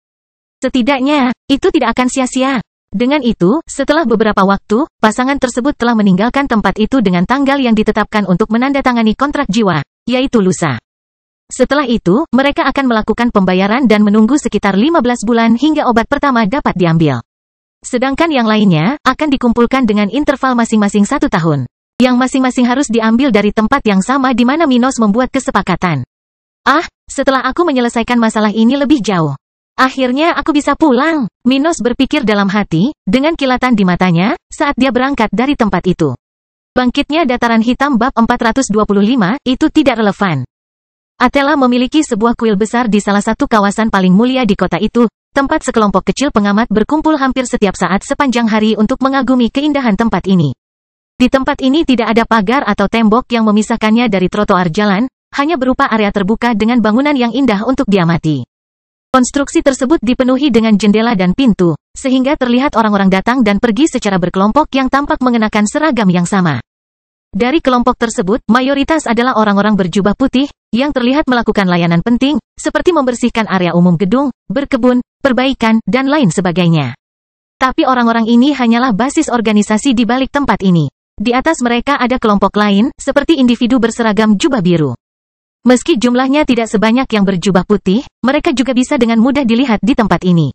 Setidaknya, itu tidak akan sia-sia. Dengan itu, setelah beberapa waktu, pasangan tersebut telah meninggalkan tempat itu dengan tanggal yang ditetapkan untuk menandatangani kontrak jiwa, yaitu lusa. Setelah itu, mereka akan melakukan pembayaran dan menunggu sekitar 15 bulan hingga obat pertama dapat diambil. Sedangkan yang lainnya, akan dikumpulkan dengan interval masing-masing 1 tahun. yang masing-masing harus diambil dari tempat yang sama di mana Minos membuat kesepakatan. Setelah aku menyelesaikan masalah ini lebih jauh, akhirnya aku bisa pulang, Minos berpikir dalam hati, dengan kilatan di matanya, saat dia berangkat dari tempat itu. Bangkitnya dataran hitam bab 425, itu tidak relevan. Athela memiliki sebuah kuil besar di salah satu kawasan paling mulia di kota itu, tempat sekelompok kecil pengamat berkumpul hampir setiap saat sepanjang hari untuk mengagumi keindahan tempat ini. Di tempat ini tidak ada pagar atau tembok yang memisahkannya dari trotoar jalan, hanya berupa area terbuka dengan bangunan yang indah untuk diamati. Konstruksi tersebut dipenuhi dengan jendela dan pintu, sehingga terlihat orang-orang datang dan pergi secara berkelompok yang tampak mengenakan seragam yang sama. Dari kelompok tersebut, mayoritas adalah orang-orang berjubah putih, yang terlihat melakukan layanan penting, seperti membersihkan area umum gedung, berkebun, perbaikan, dan lain sebagainya. Tapi orang-orang ini hanyalah basis organisasi di balik tempat ini. Di atas mereka ada kelompok lain, seperti individu berseragam jubah biru. Meski jumlahnya tidak sebanyak yang berjubah putih, mereka juga bisa dengan mudah dilihat di tempat ini.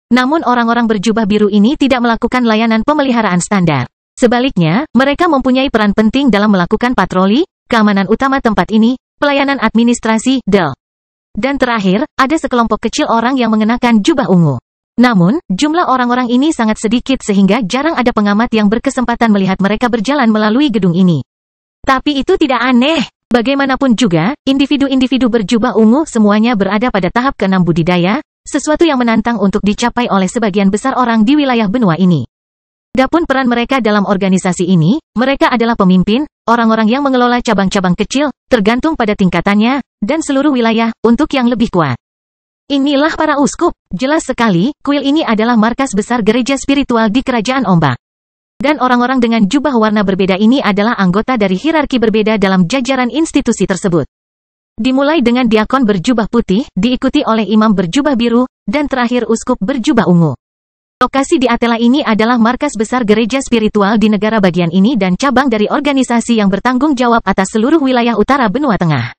Namun orang-orang berjubah biru ini tidak melakukan layanan pemeliharaan standar. Sebaliknya, mereka mempunyai peran penting dalam melakukan patroli, keamanan utama tempat ini, pelayanan administrasi, dan terakhir, ada sekelompok kecil orang yang mengenakan jubah ungu. Namun, jumlah orang-orang ini sangat sedikit sehingga jarang ada pengamat yang berkesempatan melihat mereka berjalan melalui gedung ini. Tapi itu tidak aneh. Bagaimanapun juga, individu-individu berjubah ungu semuanya berada pada tahap ke-6 budidaya, sesuatu yang menantang untuk dicapai oleh sebagian besar orang di wilayah benua ini. Adapun peran mereka dalam organisasi ini, mereka adalah pemimpin, orang-orang yang mengelola cabang-cabang kecil, tergantung pada tingkatannya, dan seluruh wilayah, untuk yang lebih kuat. Inilah para uskup. Jelas sekali, kuil ini adalah markas besar gereja spiritual di Kerajaan Ombak. Dan orang-orang dengan jubah warna berbeda ini adalah anggota dari hierarki berbeda dalam jajaran institusi tersebut. Dimulai dengan diakon berjubah putih, diikuti oleh imam berjubah biru, dan terakhir uskup berjubah ungu. Lokasi di Athela ini adalah markas besar gereja spiritual di negara bagian ini dan cabang dari organisasi yang bertanggung jawab atas seluruh wilayah utara benua tengah.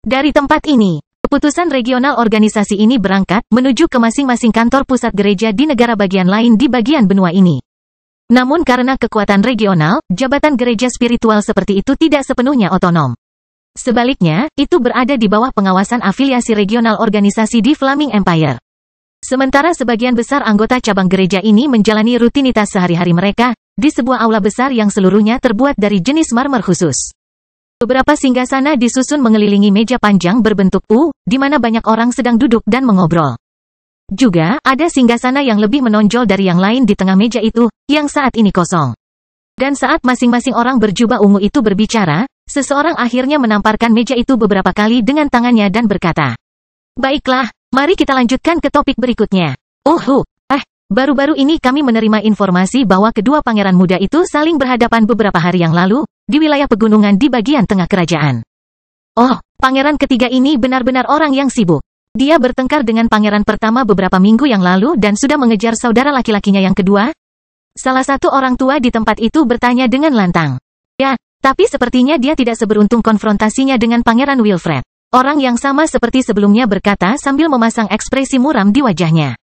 Dari tempat ini, keputusan regional organisasi ini berangkat menuju ke masing-masing kantor pusat gereja di negara bagian lain di bagian benua ini. Namun karena kekuatan regional, jabatan gereja spiritual seperti itu tidak sepenuhnya otonom. Sebaliknya, itu berada di bawah pengawasan afiliasi regional organisasi di Flaming Empire. Sementara sebagian besar anggota cabang gereja ini menjalani rutinitas sehari-hari mereka, di sebuah aula besar yang seluruhnya terbuat dari jenis marmer khusus. Beberapa singgasana disusun mengelilingi meja panjang berbentuk U, di mana banyak orang sedang duduk dan mengobrol. Juga, ada singgasana yang lebih menonjol dari yang lain di tengah meja itu, yang saat ini kosong. Dan saat masing-masing orang berjubah ungu itu berbicara, seseorang akhirnya menamparkan meja itu beberapa kali dengan tangannya dan berkata, "Baiklah, mari kita lanjutkan ke topik berikutnya. Baru-baru ini kami menerima informasi bahwa kedua pangeran muda itu saling berhadapan beberapa hari yang lalu, di wilayah pegunungan di bagian tengah kerajaan. Pangeran ketiga ini benar-benar orang yang sibuk. Dia bertengkar dengan pangeran pertama beberapa minggu yang lalu dan sudah mengejar saudara laki-lakinya yang kedua." Salah satu orang tua di tempat itu bertanya dengan lantang. "Ya, tapi sepertinya dia tidak seberuntung konfrontasinya dengan Pangeran Wilfred." Orang yang sama seperti sebelumnya berkata sambil memasang ekspresi muram di wajahnya.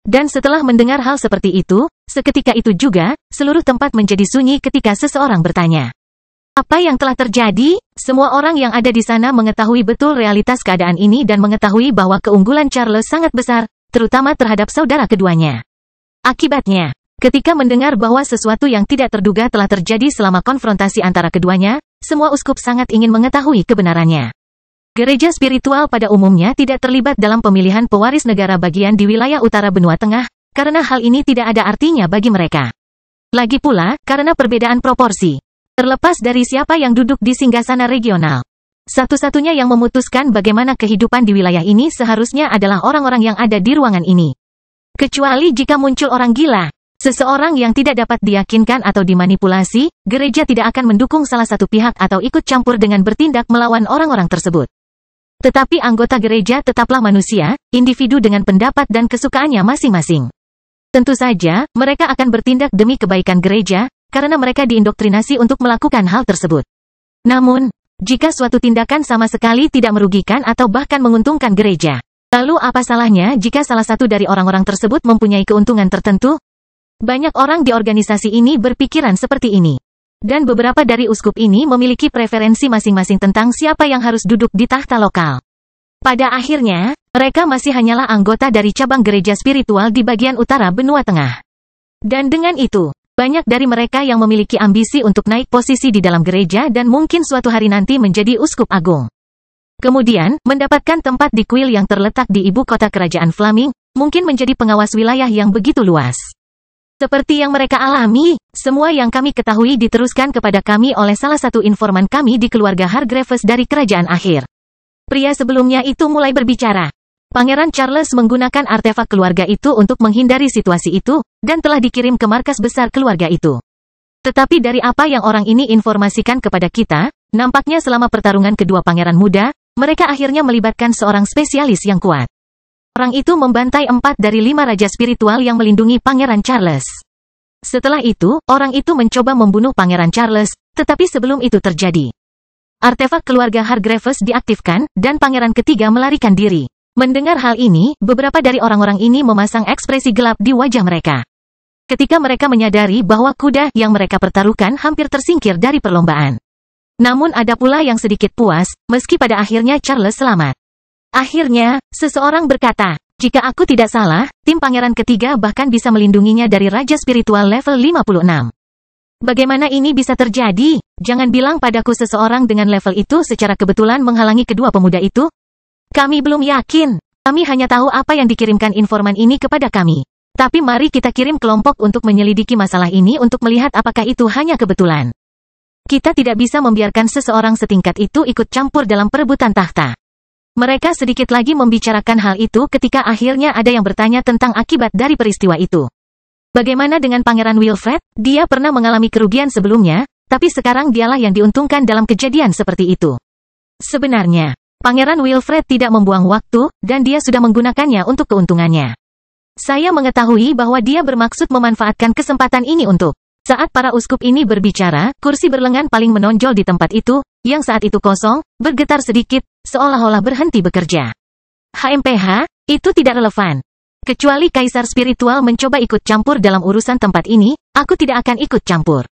Dan setelah mendengar hal seperti itu, seketika itu juga, seluruh tempat menjadi sunyi ketika seseorang bertanya, "Apa yang telah terjadi?" Semua orang yang ada di sana mengetahui betul realitas keadaan ini dan mengetahui bahwa keunggulan Charles sangat besar, terutama terhadap saudara keduanya. Akibatnya, ketika mendengar bahwa sesuatu yang tidak terduga telah terjadi selama konfrontasi antara keduanya, semua uskup sangat ingin mengetahui kebenarannya. Gereja spiritual pada umumnya tidak terlibat dalam pemilihan pewaris negara bagian di wilayah utara benua tengah, karena hal ini tidak ada artinya bagi mereka. Lagi pula, karena perbedaan proporsi. Terlepas dari siapa yang duduk di singgasana regional, satu-satunya yang memutuskan bagaimana kehidupan di wilayah ini seharusnya adalah orang-orang yang ada di ruangan ini. Kecuali jika muncul orang gila, seseorang yang tidak dapat diyakinkan atau dimanipulasi, gereja tidak akan mendukung salah satu pihak atau ikut campur dengan bertindak melawan orang-orang tersebut. Tetapi anggota gereja tetaplah manusia, individu dengan pendapat dan kesukaannya masing-masing. Tentu saja, mereka akan bertindak demi kebaikan gereja, karena mereka diindoktrinasi untuk melakukan hal tersebut. Namun, jika suatu tindakan sama sekali tidak merugikan atau bahkan menguntungkan gereja, lalu apa salahnya jika salah satu dari orang-orang tersebut mempunyai keuntungan tertentu? Banyak orang di organisasi ini berpikiran seperti ini. Dan beberapa dari uskup ini memiliki preferensi masing-masing tentang siapa yang harus duduk di tahta lokal. Pada akhirnya, mereka masih hanyalah anggota dari cabang gereja spiritual di bagian utara benua tengah. Dan dengan itu, banyak dari mereka yang memiliki ambisi untuk naik posisi di dalam gereja dan mungkin suatu hari nanti menjadi uskup agung. Kemudian, mendapatkan tempat di kuil yang terletak di ibu kota kerajaan Flaming, mungkin menjadi pengawas wilayah yang begitu luas. Seperti yang mereka alami, semua yang kami ketahui diteruskan kepada kami oleh salah satu informan kami di keluarga Hargreaves dari kerajaan akhir. Pria sebelumnya itu mulai berbicara. Pangeran Charles menggunakan artefak keluarga itu untuk menghindari situasi itu, dan telah dikirim ke markas besar keluarga itu. Tetapi dari apa yang orang ini informasikan kepada kita, nampaknya selama pertarungan kedua pangeran muda, mereka akhirnya melibatkan seorang spesialis yang kuat. Orang itu membantai 4 dari 5 raja spiritual yang melindungi Pangeran Charles. Setelah itu, orang itu mencoba membunuh Pangeran Charles, tetapi sebelum itu terjadi, artefak keluarga Hargreaves diaktifkan, dan Pangeran ketiga melarikan diri. Mendengar hal ini, beberapa dari orang-orang ini memasang ekspresi gelap di wajah mereka. Ketika mereka menyadari bahwa kuda yang mereka pertaruhkan hampir tersingkir dari perlombaan. Namun ada pula yang sedikit puas, meski pada akhirnya Charles selamat. Akhirnya, seseorang berkata, jika aku tidak salah, tim pangeran ketiga bahkan bisa melindunginya dari raja spiritual level 56. Bagaimana ini bisa terjadi? Jangan bilang padaku seseorang dengan level itu secara kebetulan menghalangi kedua pemuda itu. Kami belum yakin. Kami hanya tahu apa yang dikirimkan informan ini kepada kami. Tapi mari kita kirim kelompok untuk menyelidiki masalah ini untuk melihat apakah itu hanya kebetulan. Kita tidak bisa membiarkan seseorang setingkat itu ikut campur dalam perebutan tahta. Mereka sedikit lagi membicarakan hal itu ketika akhirnya ada yang bertanya tentang akibat dari peristiwa itu. Bagaimana dengan Pangeran Wilfred? Dia pernah mengalami kerugian sebelumnya, tapi sekarang dialah yang diuntungkan dalam kejadian seperti itu. Sebenarnya, Pangeran Wilfred tidak membuang waktu, dan dia sudah menggunakannya untuk keuntungannya. Saya mengetahui bahwa dia bermaksud memanfaatkan kesempatan ini untuk... Saat para uskup ini berbicara, kursi berlengan paling menonjol di tempat itu, yang saat itu kosong, bergetar sedikit, seolah-olah berhenti bekerja. HMPH, itu tidak relevan. Kecuali kaisar spiritual mencoba ikut campur dalam urusan tempat ini, aku tidak akan ikut campur.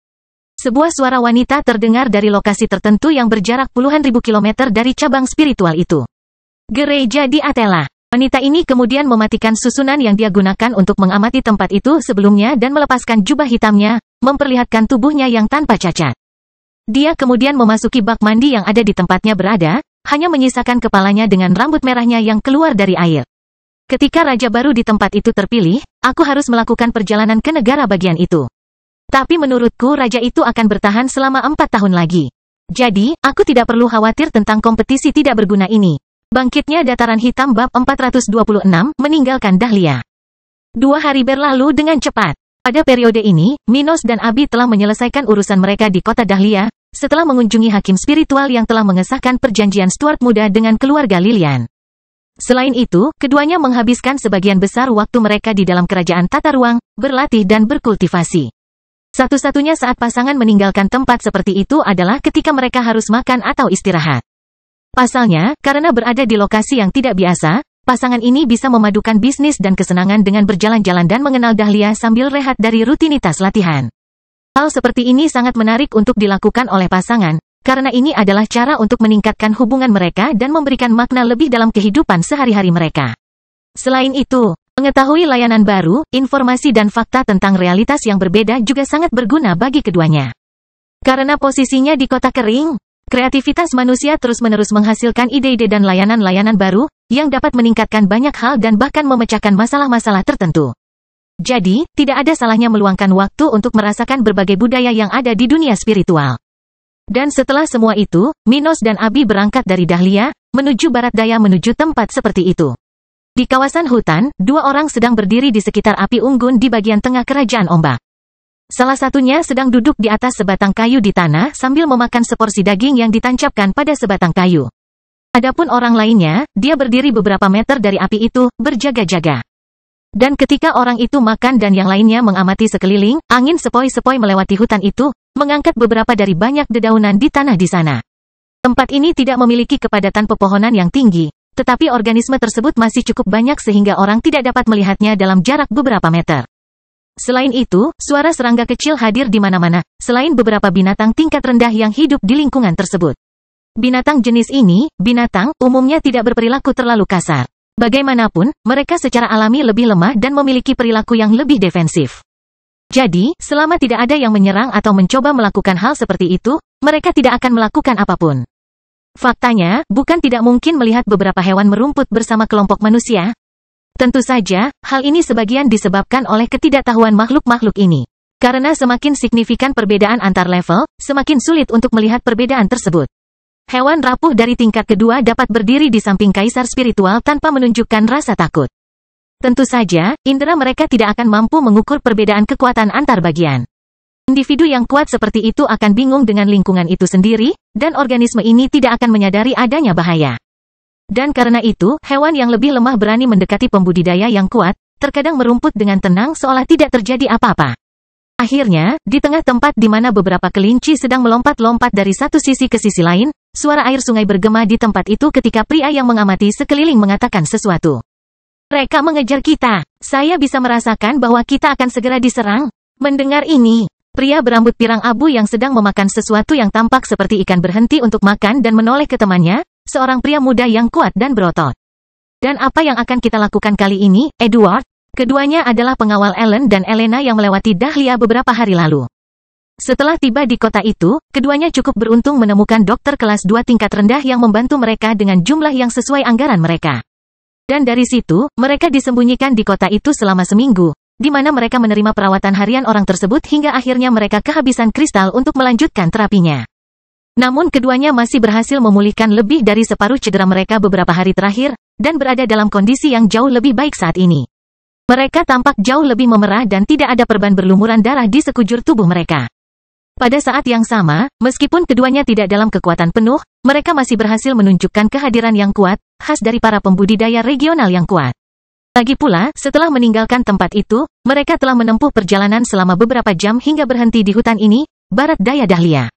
Sebuah suara wanita terdengar dari lokasi tertentu yang berjarak puluhan ribu kilometer dari cabang spiritual itu. Gereja di Atela. Wanita ini kemudian mematikan susunan yang dia gunakan untuk mengamati tempat itu sebelumnya dan melepaskan jubah hitamnya, memperlihatkan tubuhnya yang tanpa cacat. Dia kemudian memasuki bak mandi yang ada di tempatnya berada, hanya menyisakan kepalanya dengan rambut merahnya yang keluar dari air. Ketika raja baru di tempat itu terpilih, aku harus melakukan perjalanan ke negara bagian itu. Tapi menurutku raja itu akan bertahan selama 4 tahun lagi. Jadi, aku tidak perlu khawatir tentang kompetisi tidak berguna ini. Bangkitnya Dataran Hitam bab 426, meninggalkan Dahlia. 2 hari berlalu dengan cepat. Pada periode ini, Minos dan Abi telah menyelesaikan urusan mereka di kota Dahlia, setelah mengunjungi hakim spiritual yang telah mengesahkan perjanjian Stuart muda dengan keluarga Lilian. Selain itu, keduanya menghabiskan sebagian besar waktu mereka di dalam kerajaan tata ruang, berlatih dan berkultivasi. Satu-satunya saat pasangan meninggalkan tempat seperti itu adalah ketika mereka harus makan atau istirahat. Pasalnya, karena berada di lokasi yang tidak biasa, pasangan ini bisa memadukan bisnis dan kesenangan dengan berjalan-jalan dan mengenal Dahlia sambil rehat dari rutinitas latihan. Hal seperti ini sangat menarik untuk dilakukan oleh pasangan, karena ini adalah cara untuk meningkatkan hubungan mereka dan memberikan makna lebih dalam kehidupan sehari-hari mereka. Selain itu, mengetahui layanan baru, informasi dan fakta tentang realitas yang berbeda juga sangat berguna bagi keduanya. Karena posisinya di kota kering, kreativitas manusia terus-menerus menghasilkan ide-ide dan layanan-layanan baru, yang dapat meningkatkan banyak hal dan bahkan memecahkan masalah-masalah tertentu. Jadi, tidak ada salahnya meluangkan waktu untuk merasakan berbagai budaya yang ada di dunia spiritual. Dan setelah semua itu, Minos dan Abi berangkat dari Dahlia, menuju barat daya menuju tempat seperti itu. Di kawasan hutan, 2 orang sedang berdiri di sekitar api unggun di bagian tengah kerajaan ombak. Salah satunya sedang duduk di atas sebatang kayu di tanah sambil memakan seporsi daging yang ditancapkan pada sebatang kayu. Adapun orang lainnya, dia berdiri beberapa meter dari api itu, berjaga-jaga. Dan ketika orang itu makan dan yang lainnya mengamati sekeliling, angin sepoi-sepoi melewati hutan itu, mengangkat beberapa dari banyak dedaunan di tanah di sana. Tempat ini tidak memiliki kepadatan pepohonan yang tinggi, tetapi organisme tersebut masih cukup banyak sehingga orang tidak dapat melihatnya dalam jarak beberapa meter. Selain itu, suara serangga kecil hadir di mana-mana, selain beberapa binatang tingkat rendah yang hidup di lingkungan tersebut. Binatang jenis ini, binatang, umumnya tidak berperilaku terlalu kasar. Bagaimanapun, mereka secara alami lebih lemah dan memiliki perilaku yang lebih defensif. Jadi, selama tidak ada yang menyerang atau mencoba melakukan hal seperti itu, mereka tidak akan melakukan apapun. Faktanya, bukan tidak mungkin melihat beberapa hewan merumput bersama kelompok manusia. Tentu saja, hal ini sebagian disebabkan oleh ketidaktahuan makhluk-makhluk ini. Karena semakin signifikan perbedaan antar level, semakin sulit untuk melihat perbedaan tersebut. Hewan rapuh dari tingkat kedua dapat berdiri di samping kaisar spiritual tanpa menunjukkan rasa takut. Tentu saja, indera mereka tidak akan mampu mengukur perbedaan kekuatan antar bagian. Individu yang kuat seperti itu akan bingung dengan lingkungan itu sendiri, dan organisme ini tidak akan menyadari adanya bahaya. Dan karena itu, hewan yang lebih lemah berani mendekati pembudidaya yang kuat, terkadang merumput dengan tenang seolah tidak terjadi apa-apa. Akhirnya, di tengah tempat di mana beberapa kelinci sedang melompat-lompat dari satu sisi ke sisi lain, suara air sungai bergema di tempat itu ketika pria yang mengamati sekeliling mengatakan sesuatu. Mereka mengejar kita. Saya bisa merasakan bahwa kita akan segera diserang. Mendengar ini, pria berambut pirang abu yang sedang memakan sesuatu yang tampak seperti ikan berhenti untuk makan dan menoleh ke temannya, seorang pria muda yang kuat dan berotot. Dan apa yang akan kita lakukan kali ini, Edward? Keduanya adalah pengawal Ellen dan Elena yang melewati Dahlia beberapa hari lalu. Setelah tiba di kota itu, keduanya cukup beruntung menemukan dokter kelas 2 tingkat rendah yang membantu mereka dengan jumlah yang sesuai anggaran mereka. Dan dari situ, mereka disembunyikan di kota itu selama seminggu, di mana mereka menerima perawatan harian orang tersebut hingga akhirnya mereka kehabisan kristal untuk melanjutkan terapinya. Namun keduanya masih berhasil memulihkan lebih dari separuh cedera mereka beberapa hari terakhir, dan berada dalam kondisi yang jauh lebih baik saat ini. Mereka tampak jauh lebih memerah dan tidak ada perban berlumuran darah di sekujur tubuh mereka. Pada saat yang sama, meskipun keduanya tidak dalam kekuatan penuh, mereka masih berhasil menunjukkan kehadiran yang kuat, khas dari para pembudidaya regional yang kuat. Lagi pula, setelah meninggalkan tempat itu, mereka telah menempuh perjalanan selama beberapa jam hingga berhenti di hutan ini, barat daya Dahlia.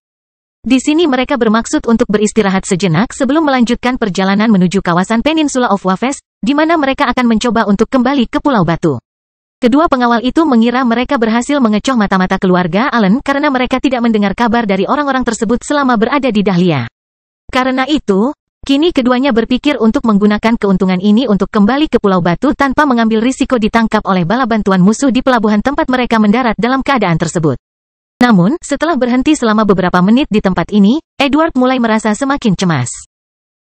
Di sini mereka bermaksud untuk beristirahat sejenak sebelum melanjutkan perjalanan menuju kawasan Peninsula of Wafes, di mana mereka akan mencoba untuk kembali ke Pulau Batu. Kedua pengawal itu mengira mereka berhasil mengecoh mata-mata keluarga Allen karena mereka tidak mendengar kabar dari orang-orang tersebut selama berada di Dahlia. Karena itu, kini keduanya berpikir untuk menggunakan keuntungan ini untuk kembali ke Pulau Batu tanpa mengambil risiko ditangkap oleh bala bantuan musuh di pelabuhan tempat mereka mendarat dalam keadaan tersebut. Namun, setelah berhenti selama beberapa menit di tempat ini, Edward mulai merasa semakin cemas.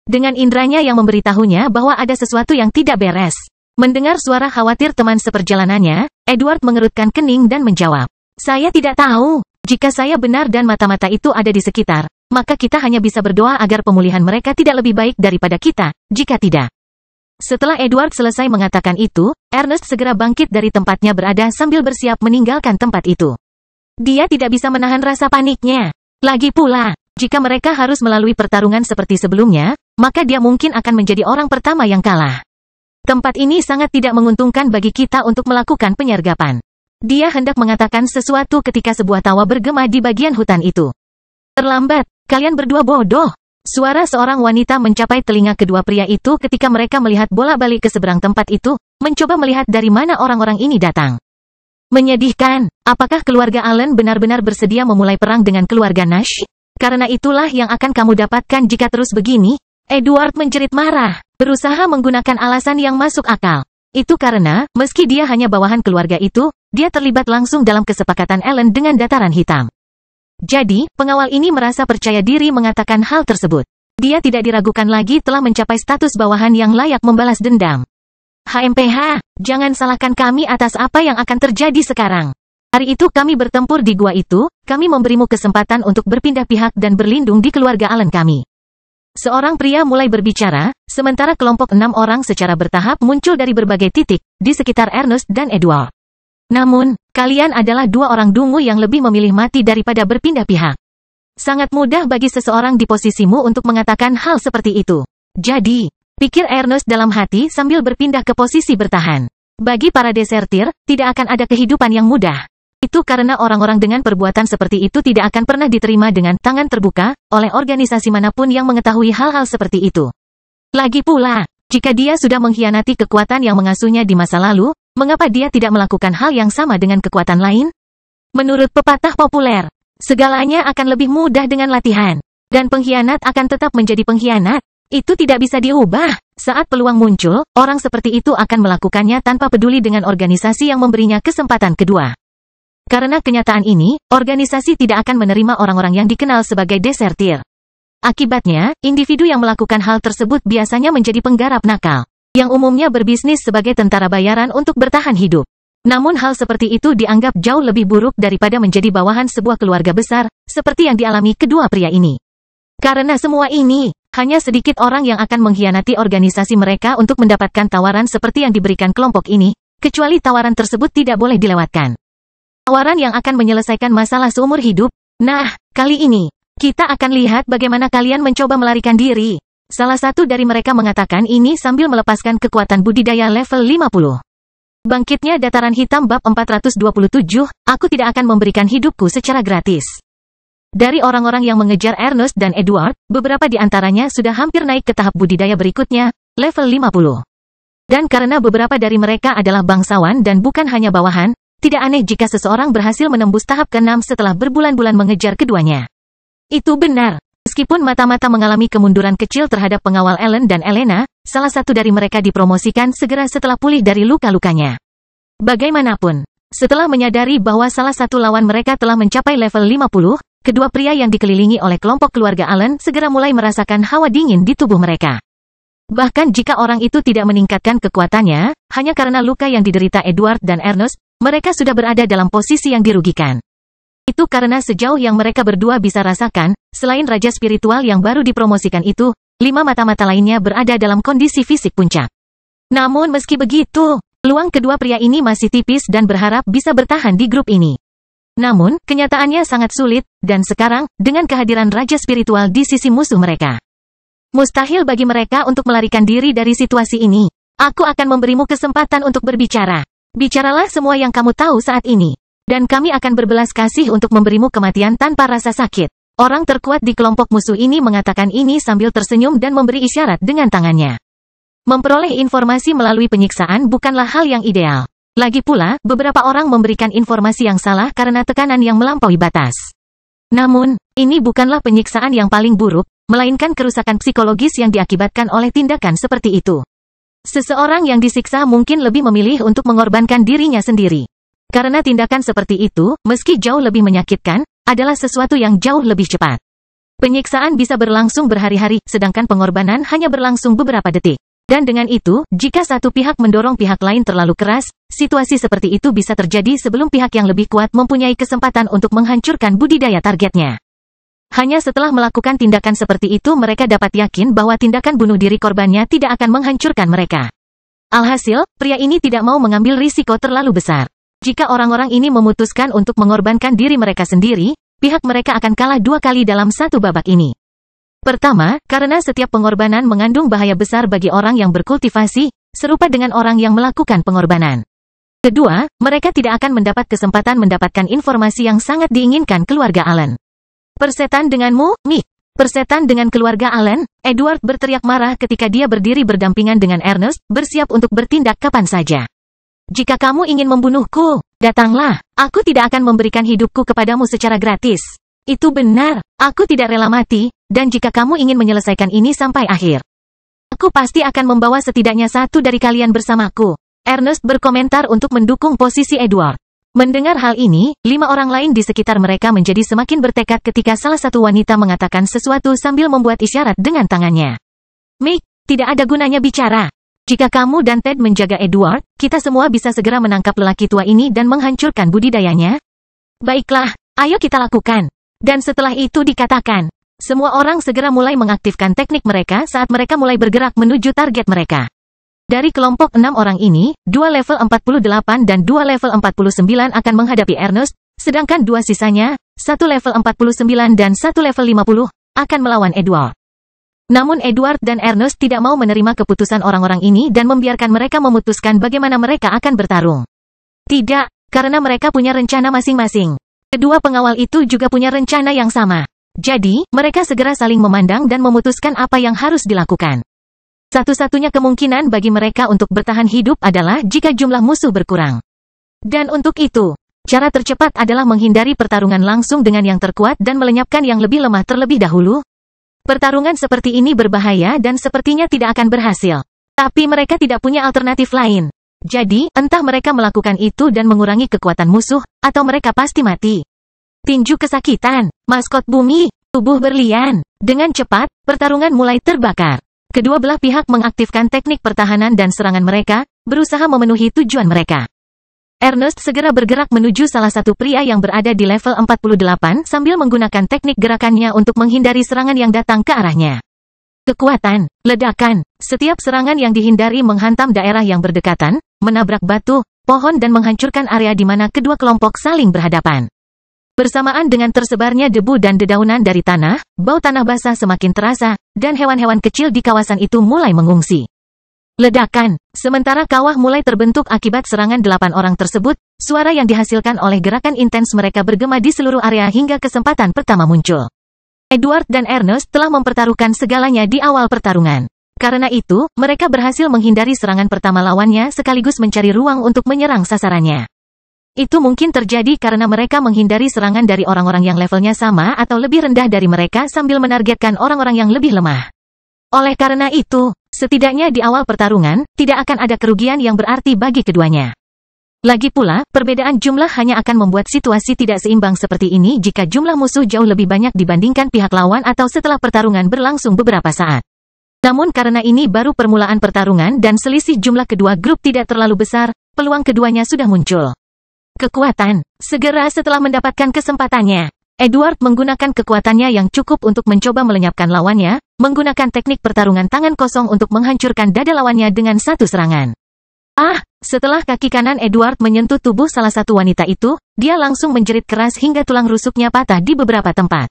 Dengan indranya yang memberitahunya bahwa ada sesuatu yang tidak beres. Mendengar suara khawatir teman seperjalanannya, Edward mengerutkan kening dan menjawab, "Saya tidak tahu. Jika saya benar dan mata-mata itu ada di sekitar, maka kita hanya bisa berdoa agar pemulihan mereka tidak lebih baik daripada kita, jika tidak." Setelah Edward selesai mengatakan itu, Ernest segera bangkit dari tempatnya berada sambil bersiap meninggalkan tempat itu. Dia tidak bisa menahan rasa paniknya. Lagi pula, jika mereka harus melalui pertarungan seperti sebelumnya, maka dia mungkin akan menjadi orang pertama yang kalah. Tempat ini sangat tidak menguntungkan bagi kita untuk melakukan penyergapan. Dia hendak mengatakan sesuatu ketika sebuah tawa bergema di bagian hutan itu. Terlambat, kalian berdua bodoh. Suara seorang wanita mencapai telinga kedua pria itu ketika mereka melihat bolak-balik ke seberang tempat itu, mencoba melihat dari mana orang-orang ini datang. Menyedihkan, apakah keluarga Allen benar-benar bersedia memulai perang dengan keluarga Nash? Karena itulah yang akan kamu dapatkan jika terus begini. Edward menjerit marah, berusaha menggunakan alasan yang masuk akal. Itu karena, meski dia hanya bawahan keluarga itu, dia terlibat langsung dalam kesepakatan Ellen dengan dataran hitam. Jadi, pengawal ini merasa percaya diri mengatakan hal tersebut. Dia tidak diragukan lagi telah mencapai status bawahan yang layak membalas dendam. HMPH, jangan salahkan kami atas apa yang akan terjadi sekarang. Hari itu kami bertempur di gua itu, kami memberimu kesempatan untuk berpindah pihak dan berlindung di keluarga Allen kami. Seorang pria mulai berbicara, sementara kelompok 6 orang secara bertahap muncul dari berbagai titik, di sekitar Ernest dan Edward. Namun, kalian adalah dua orang dungu yang lebih memilih mati daripada berpindah pihak. Sangat mudah bagi seseorang di posisimu untuk mengatakan hal seperti itu. Jadi, pikir Ernest dalam hati sambil berpindah ke posisi bertahan. Bagi para desertir, tidak akan ada kehidupan yang mudah. Itu karena orang-orang dengan perbuatan seperti itu tidak akan pernah diterima dengan tangan terbuka, oleh organisasi manapun yang mengetahui hal-hal seperti itu. Lagi pula, jika dia sudah mengkhianati kekuatan yang mengasuhnya di masa lalu, Mengapa dia tidak melakukan hal yang sama dengan kekuatan lain? Menurut pepatah populer, segalanya akan lebih mudah dengan latihan. Dan pengkhianat akan tetap menjadi pengkhianat. Itu tidak bisa diubah. Saat peluang muncul, orang seperti itu akan melakukannya tanpa peduli dengan organisasi yang memberinya kesempatan kedua. Karena kenyataan ini, organisasi tidak akan menerima orang-orang yang dikenal sebagai desertir. Akibatnya, individu yang melakukan hal tersebut biasanya menjadi penggarap nakal, yang umumnya berbisnis sebagai tentara bayaran untuk bertahan hidup. Namun hal seperti itu dianggap jauh lebih buruk daripada menjadi bawahan sebuah keluarga besar, seperti yang dialami kedua pria ini. Karena semua ini, hanya sedikit orang yang akan mengkhianati organisasi mereka untuk mendapatkan tawaran seperti yang diberikan kelompok ini, kecuali tawaran tersebut tidak boleh dilewatkan. Tawaran yang akan menyelesaikan masalah seumur hidup. Nah, kali ini, kita akan lihat bagaimana kalian mencoba melarikan diri. Salah satu dari mereka mengatakan ini sambil melepaskan kekuatan budidaya level 50. Bangkitnya Dataran Hitam bab 427, aku tidak akan memberikan hidupku secara gratis. Dari orang-orang yang mengejar Ernest dan Edward, beberapa di antaranya sudah hampir naik ke tahap budidaya berikutnya, level 50. Dan karena beberapa dari mereka adalah bangsawan dan bukan hanya bawahan, tidak aneh jika seseorang berhasil menembus tahap ke-6 setelah berbulan-bulan mengejar keduanya. Itu benar. Meskipun mata-mata mengalami kemunduran kecil terhadap pengawal Ellen dan Elena, salah satu dari mereka dipromosikan segera setelah pulih dari luka-lukanya. Bagaimanapun, setelah menyadari bahwa salah satu lawan mereka telah mencapai level 50, kedua pria yang dikelilingi oleh kelompok keluarga Allen segera mulai merasakan hawa dingin di tubuh mereka. Bahkan jika orang itu tidak meningkatkan kekuatannya, hanya karena luka yang diderita Edward dan Ernest, mereka sudah berada dalam posisi yang dirugikan. Itu karena sejauh yang mereka berdua bisa rasakan, selain raja spiritual yang baru dipromosikan itu, 5 mata-mata lainnya berada dalam kondisi fisik puncak. Namun meski begitu, peluang kedua pria ini masih tipis dan berharap bisa bertahan di grup ini. Namun, kenyataannya sangat sulit, dan sekarang, dengan kehadiran raja spiritual di sisi musuh mereka, mustahil bagi mereka untuk melarikan diri dari situasi ini. Aku akan memberimu kesempatan untuk berbicara. Bicaralah semua yang kamu tahu saat ini. Dan kami akan berbelas kasih untuk memberimu kematian tanpa rasa sakit. Orang terkuat di kelompok musuh ini mengatakan ini sambil tersenyum dan memberi isyarat dengan tangannya. Memperoleh informasi melalui penyiksaan bukanlah hal yang ideal. Lagi pula, beberapa orang memberikan informasi yang salah karena tekanan yang melampaui batas. Namun, ini bukanlah penyiksaan yang paling buruk, melainkan kerusakan psikologis yang diakibatkan oleh tindakan seperti itu. Seseorang yang disiksa mungkin lebih memilih untuk mengorbankan dirinya sendiri. Karena tindakan seperti itu, meski jauh lebih menyakitkan, adalah sesuatu yang jauh lebih cepat. Penyiksaan bisa berlangsung berhari-hari, sedangkan pengorbanan hanya berlangsung beberapa detik. Dan dengan itu, jika satu pihak mendorong pihak lain terlalu keras, situasi seperti itu bisa terjadi sebelum pihak yang lebih kuat mempunyai kesempatan untuk menghancurkan budidaya targetnya. Hanya setelah melakukan tindakan seperti itu mereka dapat yakin bahwa tindakan bunuh diri korbannya tidak akan menghancurkan mereka. Alhasil, pria ini tidak mau mengambil risiko terlalu besar. Jika orang-orang ini memutuskan untuk mengorbankan diri mereka sendiri, pihak mereka akan kalah 2 kali dalam satu babak ini. Pertama, karena setiap pengorbanan mengandung bahaya besar bagi orang yang berkultivasi, serupa dengan orang yang melakukan pengorbanan. Kedua, mereka tidak akan mendapat kesempatan mendapatkan informasi yang sangat diinginkan keluarga Allen. Persetan denganmu, Mick. Persetan dengan keluarga Allen, Edward berteriak marah ketika dia berdiri berdampingan dengan Ernest, bersiap untuk bertindak kapan saja. Jika kamu ingin membunuhku, datanglah. Aku tidak akan memberikan hidupku kepadamu secara gratis. Itu benar, aku tidak rela mati, dan jika kamu ingin menyelesaikan ini sampai akhir, aku pasti akan membawa setidaknya satu dari kalian bersamaku. Ernest berkomentar untuk mendukung posisi Edward. Mendengar hal ini, 5 orang lain di sekitar mereka menjadi semakin bertekad ketika salah satu wanita mengatakan sesuatu sambil membuat isyarat dengan tangannya. Mick, tidak ada gunanya bicara. Jika kamu dan Ted menjaga Edward, kita semua bisa segera menangkap lelaki tua ini dan menghancurkan budidayanya. Baiklah, ayo kita lakukan. Dan setelah itu dikatakan, semua orang segera mulai mengaktifkan teknik mereka saat mereka mulai bergerak menuju target mereka. Dari kelompok 6 orang ini, 2 level 48 dan 2 level 49 akan menghadapi Ernest, sedangkan 2 sisanya, 1 level 49 dan 1 level 50, akan melawan Edward. Namun Edward dan Ernest tidak mau menerima keputusan orang-orang ini dan membiarkan mereka memutuskan bagaimana mereka akan bertarung. Tidak, karena mereka punya rencana masing-masing. Kedua pengawal itu juga punya rencana yang sama. Jadi, mereka segera saling memandang dan memutuskan apa yang harus dilakukan. Satu-satunya kemungkinan bagi mereka untuk bertahan hidup adalah jika jumlah musuh berkurang. Dan untuk itu, cara tercepat adalah menghindari pertarungan langsung dengan yang terkuat dan melenyapkan yang lebih lemah terlebih dahulu. Pertarungan seperti ini berbahaya dan sepertinya tidak akan berhasil. Tapi mereka tidak punya alternatif lain. Jadi, entah mereka melakukan itu dan mengurangi kekuatan musuh, atau mereka pasti mati. Tinju kesakitan, maskot bumi, tubuh berlian. Dengan cepat, pertarungan mulai terbakar. Kedua belah pihak mengaktifkan teknik pertahanan dan serangan mereka, berusaha memenuhi tujuan mereka. Ernest segera bergerak menuju salah satu pria yang berada di level 48 sambil menggunakan teknik gerakannya untuk menghindari serangan yang datang ke arahnya. Kekuatan, ledakan, setiap serangan yang dihindari menghantam daerah yang berdekatan, menabrak batu, pohon dan menghancurkan area di mana kedua kelompok saling berhadapan. Bersamaan dengan tersebarnya debu dan dedaunan dari tanah, bau tanah basah semakin terasa, dan hewan-hewan kecil di kawasan itu mulai mengungsi. Ledakan, sementara kawah mulai terbentuk akibat serangan 8 orang tersebut, suara yang dihasilkan oleh gerakan intens mereka bergema di seluruh area hingga kesempatan pertama muncul. Edward dan Ernest telah mempertaruhkan segalanya di awal pertarungan. Karena itu, mereka berhasil menghindari serangan pertama lawannya sekaligus mencari ruang untuk menyerang sasarannya. Itu mungkin terjadi karena mereka menghindari serangan dari orang-orang yang levelnya sama atau lebih rendah dari mereka sambil menargetkan orang-orang yang lebih lemah. Oleh karena itu, setidaknya di awal pertarungan, tidak akan ada kerugian yang berarti bagi keduanya. Lagi pula, perbedaan jumlah hanya akan membuat situasi tidak seimbang seperti ini jika jumlah musuh jauh lebih banyak dibandingkan pihak lawan atau setelah pertarungan berlangsung beberapa saat. Namun karena ini baru permulaan pertarungan dan selisih jumlah kedua grup tidak terlalu besar, peluang keduanya sudah muncul. Kekuatan, segera setelah mendapatkan kesempatannya, Edward menggunakan kekuatannya yang cukup untuk mencoba melenyapkan lawannya, menggunakan teknik pertarungan tangan kosong untuk menghancurkan dada lawannya dengan satu serangan. Setelah kaki kanan Edward menyentuh tubuh salah satu wanita itu, dia langsung menjerit keras hingga tulang rusuknya patah di beberapa tempat.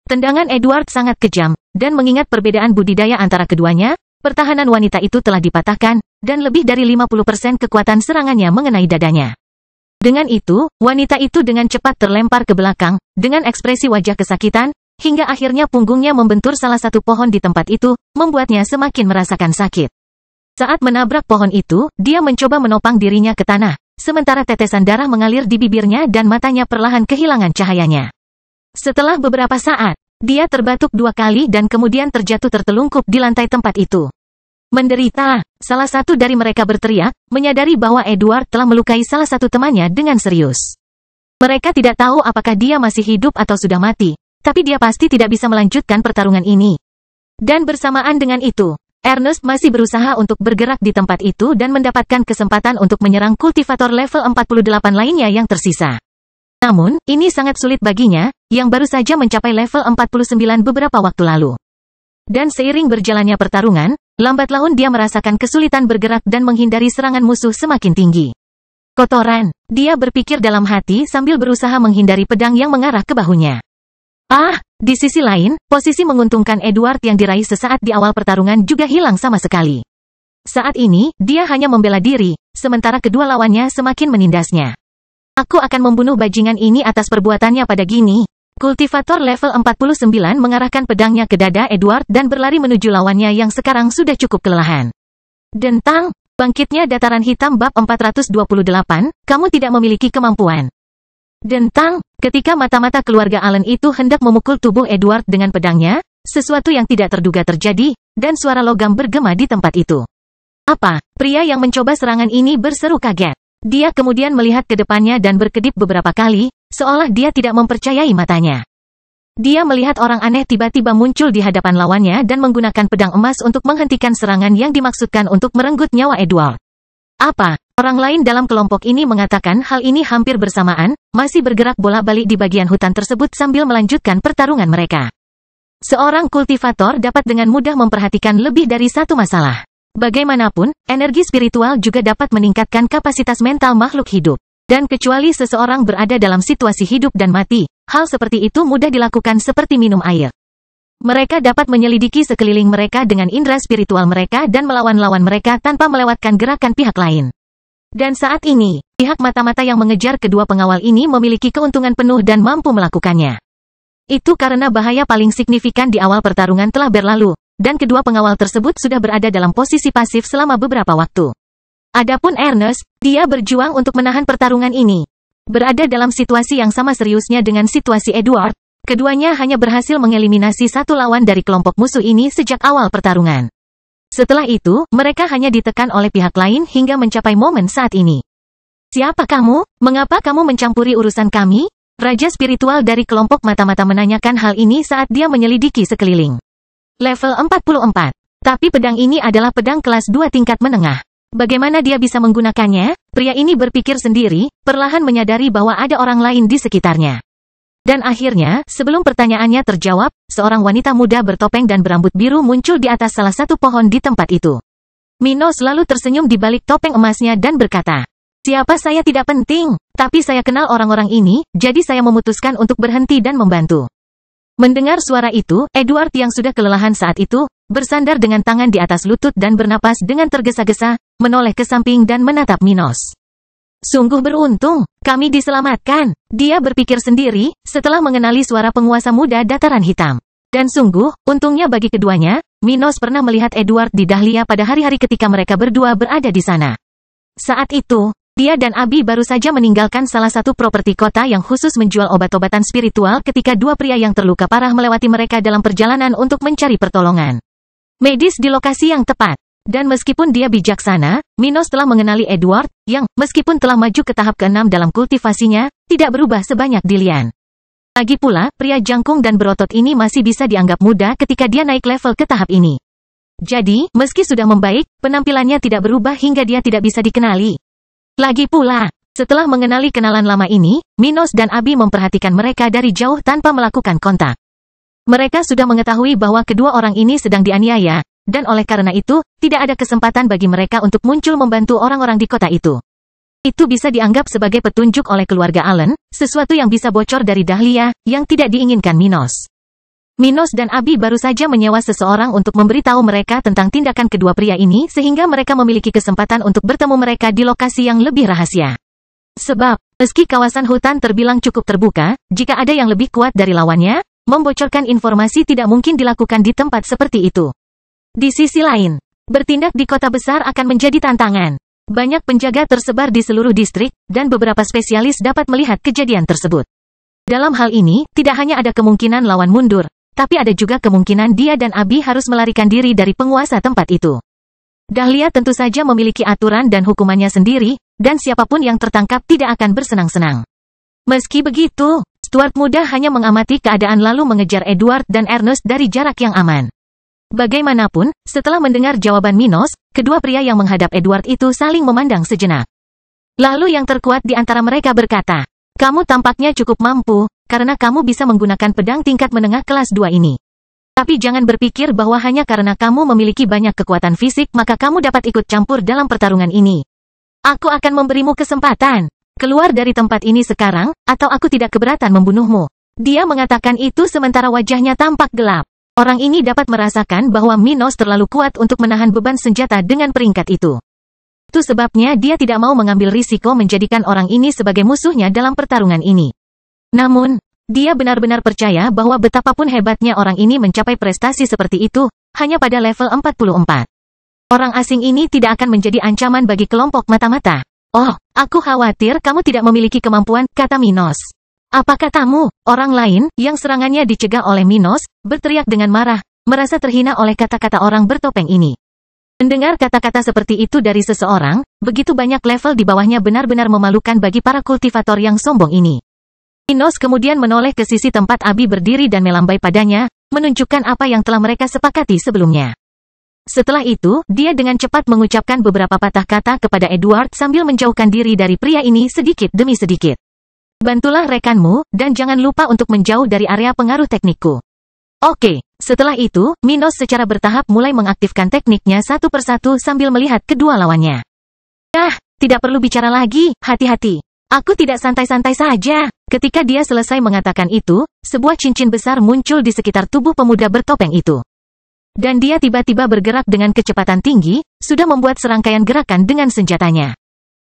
Tendangan Edward sangat kejam, dan mengingat perbedaan budidaya antara keduanya, pertahanan wanita itu telah dipatahkan, dan lebih dari 50% kekuatan serangannya mengenai dadanya. Dengan itu, wanita itu dengan cepat terlempar ke belakang, dengan ekspresi wajah kesakitan, hingga akhirnya punggungnya membentur salah satu pohon di tempat itu, membuatnya semakin merasakan sakit. Saat menabrak pohon itu, dia mencoba menopang dirinya ke tanah, sementara tetesan darah mengalir di bibirnya dan matanya perlahan kehilangan cahayanya. Setelah beberapa saat, dia terbatuk 2 kali dan kemudian terjatuh tertelungkup di lantai tempat itu. Menderita, salah satu dari mereka berteriak, menyadari bahwa Edward telah melukai salah satu temannya dengan serius. Mereka tidak tahu apakah dia masih hidup atau sudah mati, tapi dia pasti tidak bisa melanjutkan pertarungan ini. Dan bersamaan dengan itu, Ernest masih berusaha untuk bergerak di tempat itu dan mendapatkan kesempatan untuk menyerang kultivator level 48 lainnya yang tersisa. Namun, ini sangat sulit baginya, yang baru saja mencapai level 49 beberapa waktu lalu. Dan seiring berjalannya pertarungan, lambat laun dia merasakan kesulitan bergerak dan menghindari serangan musuh semakin tinggi. Kotoran, dia berpikir dalam hati sambil berusaha menghindari pedang yang mengarah ke bahunya. Di sisi lain, posisi menguntungkan Edward yang diraih sesaat di awal pertarungan juga hilang sama sekali. Saat ini, dia hanya membela diri, sementara kedua lawannya semakin menindasnya. Aku akan membunuh bajingan ini atas perbuatannya pada Gini. Kultivator level 49 mengarahkan pedangnya ke dada Edward dan berlari menuju lawannya yang sekarang sudah cukup kelelahan. Dentang, bangkitnya dataran hitam bab 428, kamu tidak memiliki kemampuan. Dentang, ketika mata-mata keluarga Allen itu hendak memukul tubuh Edward dengan pedangnya, sesuatu yang tidak terduga terjadi, dan suara logam bergema di tempat itu. Apa? Pria yang mencoba serangan ini berseru kaget. Dia kemudian melihat ke depannya dan berkedip beberapa kali, seolah dia tidak mempercayai matanya. Dia melihat orang aneh tiba-tiba muncul di hadapan lawannya dan menggunakan pedang emas untuk menghentikan serangan yang dimaksudkan untuk merenggut nyawa Edward. Apa? Orang lain dalam kelompok ini mengatakan hal ini hampir bersamaan, masih bergerak bolak-balik di bagian hutan tersebut sambil melanjutkan pertarungan mereka. Seorang kultivator dapat dengan mudah memperhatikan lebih dari satu masalah. Bagaimanapun, energi spiritual juga dapat meningkatkan kapasitas mental makhluk hidup. Dan kecuali seseorang berada dalam situasi hidup dan mati, hal seperti itu mudah dilakukan seperti minum air. Mereka dapat menyelidiki sekeliling mereka dengan indera spiritual mereka dan melawan lawan mereka tanpa melewatkan gerakan pihak lain. Dan saat ini, pihak mata-mata yang mengejar kedua pengawal ini memiliki keuntungan penuh dan mampu melakukannya. Itu karena bahaya paling signifikan di awal pertarungan telah berlalu, dan kedua pengawal tersebut sudah berada dalam posisi pasif selama beberapa waktu. Adapun Ernest, dia berjuang untuk menahan pertarungan ini. Berada dalam situasi yang sama seriusnya dengan situasi Edward, keduanya hanya berhasil mengeliminasi satu lawan dari kelompok musuh ini sejak awal pertarungan. Setelah itu, mereka hanya ditekan oleh pihak lain hingga mencapai momen saat ini. Siapa kamu? Mengapa kamu mencampuri urusan kami? Raja spiritual dari kelompok mata-mata menanyakan hal ini saat dia menyelidiki sekeliling. Level 44. Tapi pedang ini adalah pedang kelas 2 tingkat menengah. Bagaimana dia bisa menggunakannya? Pria ini berpikir sendiri, perlahan menyadari bahwa ada orang lain di sekitarnya. Dan akhirnya, sebelum pertanyaannya terjawab, seorang wanita muda bertopeng dan berambut biru muncul di atas salah satu pohon di tempat itu. Minos lalu tersenyum di balik topeng emasnya dan berkata, "Siapa saya tidak penting, tapi saya kenal orang-orang ini, jadi saya memutuskan untuk berhenti dan membantu." Mendengar suara itu, Edward yang sudah kelelahan saat itu, bersandar dengan tangan di atas lutut dan bernapas dengan tergesa-gesa, menoleh ke samping dan menatap Minos. Sungguh beruntung, kami diselamatkan. Dia berpikir sendiri, setelah mengenali suara penguasa muda dataran hitam. Dan sungguh, untungnya bagi keduanya, Minos pernah melihat Edward di Dahlia pada hari-hari ketika mereka berdua berada di sana. Saat itu, dia dan Abi baru saja meninggalkan salah satu properti kota yang khusus menjual obat-obatan spiritual ketika dua pria yang terluka parah melewati mereka dalam perjalanan untuk mencari pertolongan medis di lokasi yang tepat. Dan meskipun dia bijaksana, Minos telah mengenali Edward, yang, meskipun telah maju ke tahap ke-6 dalam kultivasinya, tidak berubah sebanyak Dillian. Lagi pula, pria jangkung dan berotot ini masih bisa dianggap muda ketika dia naik level ke tahap ini. Jadi, meski sudah membaik, penampilannya tidak berubah hingga dia tidak bisa dikenali. Lagi pula, setelah mengenali kenalan lama ini, Minos dan Abi memperhatikan mereka dari jauh tanpa melakukan kontak. Mereka sudah mengetahui bahwa kedua orang ini sedang dianiaya, dan oleh karena itu, tidak ada kesempatan bagi mereka untuk muncul membantu orang-orang di kota itu. Itu bisa dianggap sebagai petunjuk oleh keluarga Allen, sesuatu yang bisa bocor dari Dahlia, yang tidak diinginkan Minos. Minos dan Abi baru saja menyewa seseorang untuk memberitahu mereka tentang tindakan kedua pria ini sehingga mereka memiliki kesempatan untuk bertemu mereka di lokasi yang lebih rahasia. Sebab, meski kawasan hutan terbilang cukup terbuka, jika ada yang lebih kuat dari lawannya, membocorkan informasi tidak mungkin dilakukan di tempat seperti itu. Di sisi lain, bertindak di kota besar akan menjadi tantangan. Banyak penjaga tersebar di seluruh distrik, dan beberapa spesialis dapat melihat kejadian tersebut. Dalam hal ini, tidak hanya ada kemungkinan lawan mundur, tapi ada juga kemungkinan dia dan Abi harus melarikan diri dari penguasa tempat itu. Dahlia tentu saja memiliki aturan dan hukumannya sendiri, dan siapapun yang tertangkap tidak akan bersenang-senang. Meski begitu, Stuart muda hanya mengamati keadaan lalu mengejar Edward dan Ernest dari jarak yang aman. Bagaimanapun, setelah mendengar jawaban Minos, kedua pria yang menghadap Edward itu saling memandang sejenak. Lalu yang terkuat di antara mereka berkata, "Kamu tampaknya cukup mampu, karena kamu bisa menggunakan pedang tingkat menengah kelas 2 ini. Tapi jangan berpikir bahwa hanya karena kamu memiliki banyak kekuatan fisik maka kamu dapat ikut campur dalam pertarungan ini. Aku akan memberimu kesempatan. Keluar dari tempat ini sekarang, atau aku tidak keberatan membunuhmu." Dia mengatakan itu sementara wajahnya tampak gelap. Orang ini dapat merasakan bahwa Minos terlalu kuat untuk menahan beban senjata dengan peringkat itu. Itu sebabnya dia tidak mau mengambil risiko menjadikan orang ini sebagai musuhnya dalam pertarungan ini. Namun, dia benar-benar percaya bahwa betapapun hebatnya orang ini mencapai prestasi seperti itu, hanya pada level 44. Orang asing ini tidak akan menjadi ancaman bagi kelompok mata-mata. "Oh, aku khawatir kamu tidak memiliki kemampuan," kata Minos. "Apa katamu?" Orang lain, yang serangannya dicegah oleh Minos, berteriak dengan marah, merasa terhina oleh kata-kata orang bertopeng ini. Mendengar kata-kata seperti itu dari seseorang, begitu banyak level di bawahnya benar-benar memalukan bagi para kultivator yang sombong ini. Minos kemudian menoleh ke sisi tempat Abi berdiri dan melambai padanya, menunjukkan apa yang telah mereka sepakati sebelumnya. Setelah itu, dia dengan cepat mengucapkan beberapa patah kata kepada Edward sambil menjauhkan diri dari pria ini sedikit demi sedikit. "Bantulah rekanmu, dan jangan lupa untuk menjauh dari area pengaruh teknikku." Oke, setelah itu, Minos secara bertahap mulai mengaktifkan tekniknya satu persatu sambil melihat kedua lawannya. Tidak perlu bicara lagi, hati-hati. Aku tidak santai-santai saja. Ketika dia selesai mengatakan itu, sebuah cincin besar muncul di sekitar tubuh pemuda bertopeng itu. Dan dia tiba-tiba bergerak dengan kecepatan tinggi, sudah membuat serangkaian gerakan dengan senjatanya.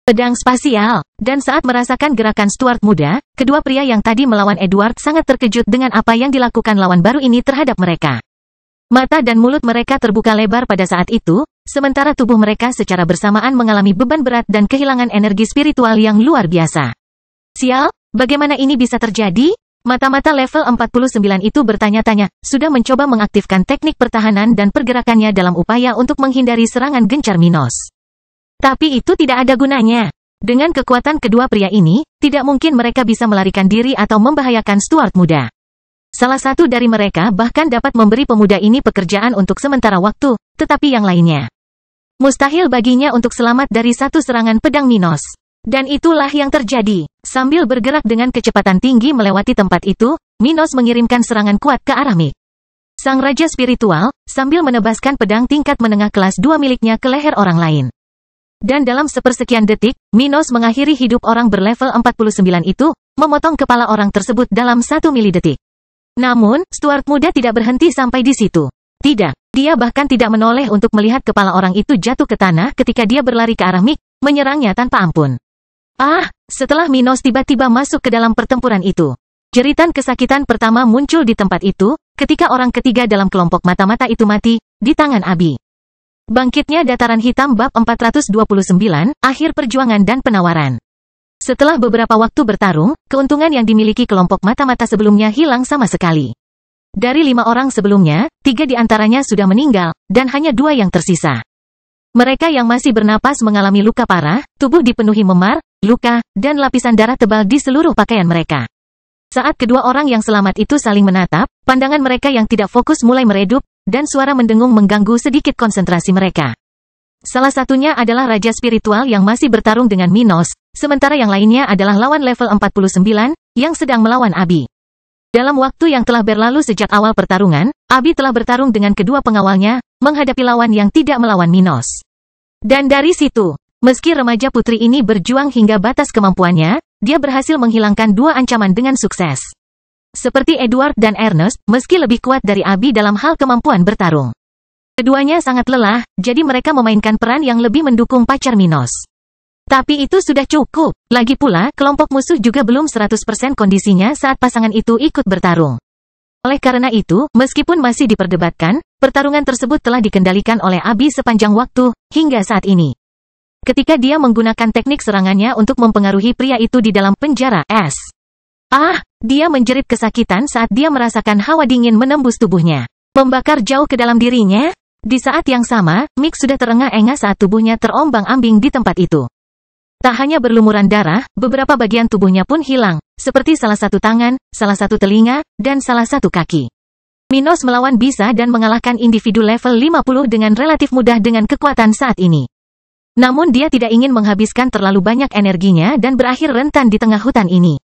Pedang spasial, dan saat merasakan gerakan Stuart muda, kedua pria yang tadi melawan Edward sangat terkejut dengan apa yang dilakukan lawan baru ini terhadap mereka. Mata dan mulut mereka terbuka lebar pada saat itu, sementara tubuh mereka secara bersamaan mengalami beban berat dan kehilangan energi spiritual yang luar biasa. Sial, bagaimana ini bisa terjadi? Mata-mata level 49 itu bertanya-tanya, sudah mencoba mengaktifkan teknik pertahanan dan pergerakannya dalam upaya untuk menghindari serangan gencar Minos. Tapi itu tidak ada gunanya. Dengan kekuatan kedua pria ini, tidak mungkin mereka bisa melarikan diri atau membahayakan Stuart muda. Salah satu dari mereka bahkan dapat memberi pemuda ini pekerjaan untuk sementara waktu, tetapi yang lainnya mustahil baginya untuk selamat dari satu serangan pedang Minos. Dan itulah yang terjadi. Sambil bergerak dengan kecepatan tinggi melewati tempat itu, Minos mengirimkan serangan kuat ke arah Mick, sang raja spiritual, sambil menebaskan pedang tingkat menengah kelas 2 miliknya ke leher orang lain. Dan dalam sepersekian detik, Minos mengakhiri hidup orang berlevel 49 itu, memotong kepala orang tersebut dalam 1 milidetik. Namun, Stuart muda tidak berhenti sampai di situ. Tidak, dia bahkan tidak menoleh untuk melihat kepala orang itu jatuh ke tanah ketika dia berlari ke arah Mick, menyerangnya tanpa ampun. Setelah Minos tiba-tiba masuk ke dalam pertempuran itu, jeritan kesakitan pertama muncul di tempat itu, ketika orang ketiga dalam kelompok mata-mata itu mati, di tangan Abi. Bangkitnya Dataran Hitam bab 429, akhir perjuangan dan penawaran. Setelah beberapa waktu bertarung, keuntungan yang dimiliki kelompok mata-mata sebelumnya hilang sama sekali. Dari 5 orang sebelumnya, 3 di antaranya sudah meninggal, dan hanya 2 yang tersisa. Mereka yang masih bernapas mengalami luka parah, tubuh dipenuhi memar, luka, dan lapisan darah tebal di seluruh pakaian mereka. Saat kedua orang yang selamat itu saling menatap, pandangan mereka yang tidak fokus mulai meredup, dan suara mendengung mengganggu sedikit konsentrasi mereka. Salah satunya adalah Raja Spiritual yang masih bertarung dengan Minos, sementara yang lainnya adalah lawan level 49, yang sedang melawan Abi. Dalam waktu yang telah berlalu sejak awal pertarungan, Abi telah bertarung dengan kedua pengawalnya, menghadapi lawan yang tidak melawan Minos. Dan dari situ, meski remaja putri ini berjuang hingga batas kemampuannya, dia berhasil menghilangkan 2 ancaman dengan sukses. Seperti Edward dan Ernest, meski lebih kuat dari Abi dalam hal kemampuan bertarung. Keduanya sangat lelah, jadi mereka memainkan peran yang lebih mendukung pacar Minos. Tapi itu sudah cukup. Lagi pula, kelompok musuh juga belum 100% kondisinya saat pasangan itu ikut bertarung. Oleh karena itu, meskipun masih diperdebatkan, pertarungan tersebut telah dikendalikan oleh Abi sepanjang waktu, hingga saat ini. Ketika dia menggunakan teknik serangannya untuk mempengaruhi pria itu di dalam penjara es. Dia menjerit kesakitan saat dia merasakan hawa dingin menembus tubuhnya, membakar jauh ke dalam dirinya. Di saat yang sama, Mick sudah terengah-engah saat tubuhnya terombang-ambing di tempat itu. Tak hanya berlumuran darah, beberapa bagian tubuhnya pun hilang, seperti salah satu tangan, salah satu telinga, dan salah satu kaki. Minos melawan bisa dan mengalahkan individu level 50 dengan relatif mudah dengan kekuatan saat ini. Namun dia tidak ingin menghabiskan terlalu banyak energinya dan berakhir rentan di tengah hutan ini.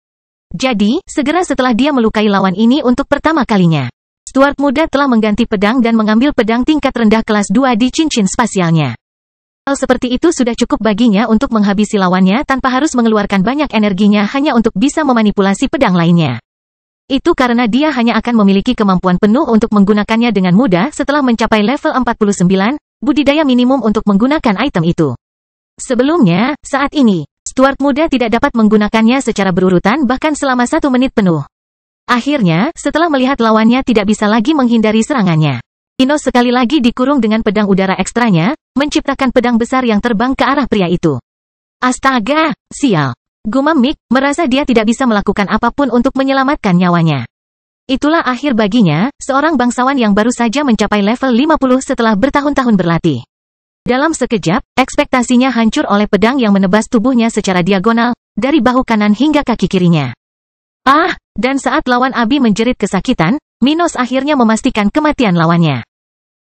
Jadi, segera setelah dia melukai lawan ini untuk pertama kalinya, Stuart muda telah mengganti pedang dan mengambil pedang tingkat rendah kelas 2 di cincin spasialnya. Hal seperti itu sudah cukup baginya untuk menghabisi lawannya tanpa harus mengeluarkan banyak energinya hanya untuk bisa memanipulasi pedang lainnya. Itu karena dia hanya akan memiliki kemampuan penuh untuk menggunakannya dengan mudah setelah mencapai level 49, budidaya minimum untuk menggunakan item itu. Sebelumnya, saat ini, Stuart muda tidak dapat menggunakannya secara berurutan bahkan selama 1 menit penuh. Akhirnya, setelah melihat lawannya tidak bisa lagi menghindari serangannya, Minos sekali lagi dikurung dengan pedang udara ekstranya, menciptakan pedang besar yang terbang ke arah pria itu. Astaga, sial. Gumam Mick, merasa dia tidak bisa melakukan apapun untuk menyelamatkan nyawanya. Itulah akhir baginya, seorang bangsawan yang baru saja mencapai level 50 setelah bertahun-tahun berlatih. Dalam sekejap, ekspektasinya hancur oleh pedang yang menebas tubuhnya secara diagonal, dari bahu kanan hingga kaki kirinya. Dan saat lawan Abi menjerit kesakitan, Minos akhirnya memastikan kematian lawannya.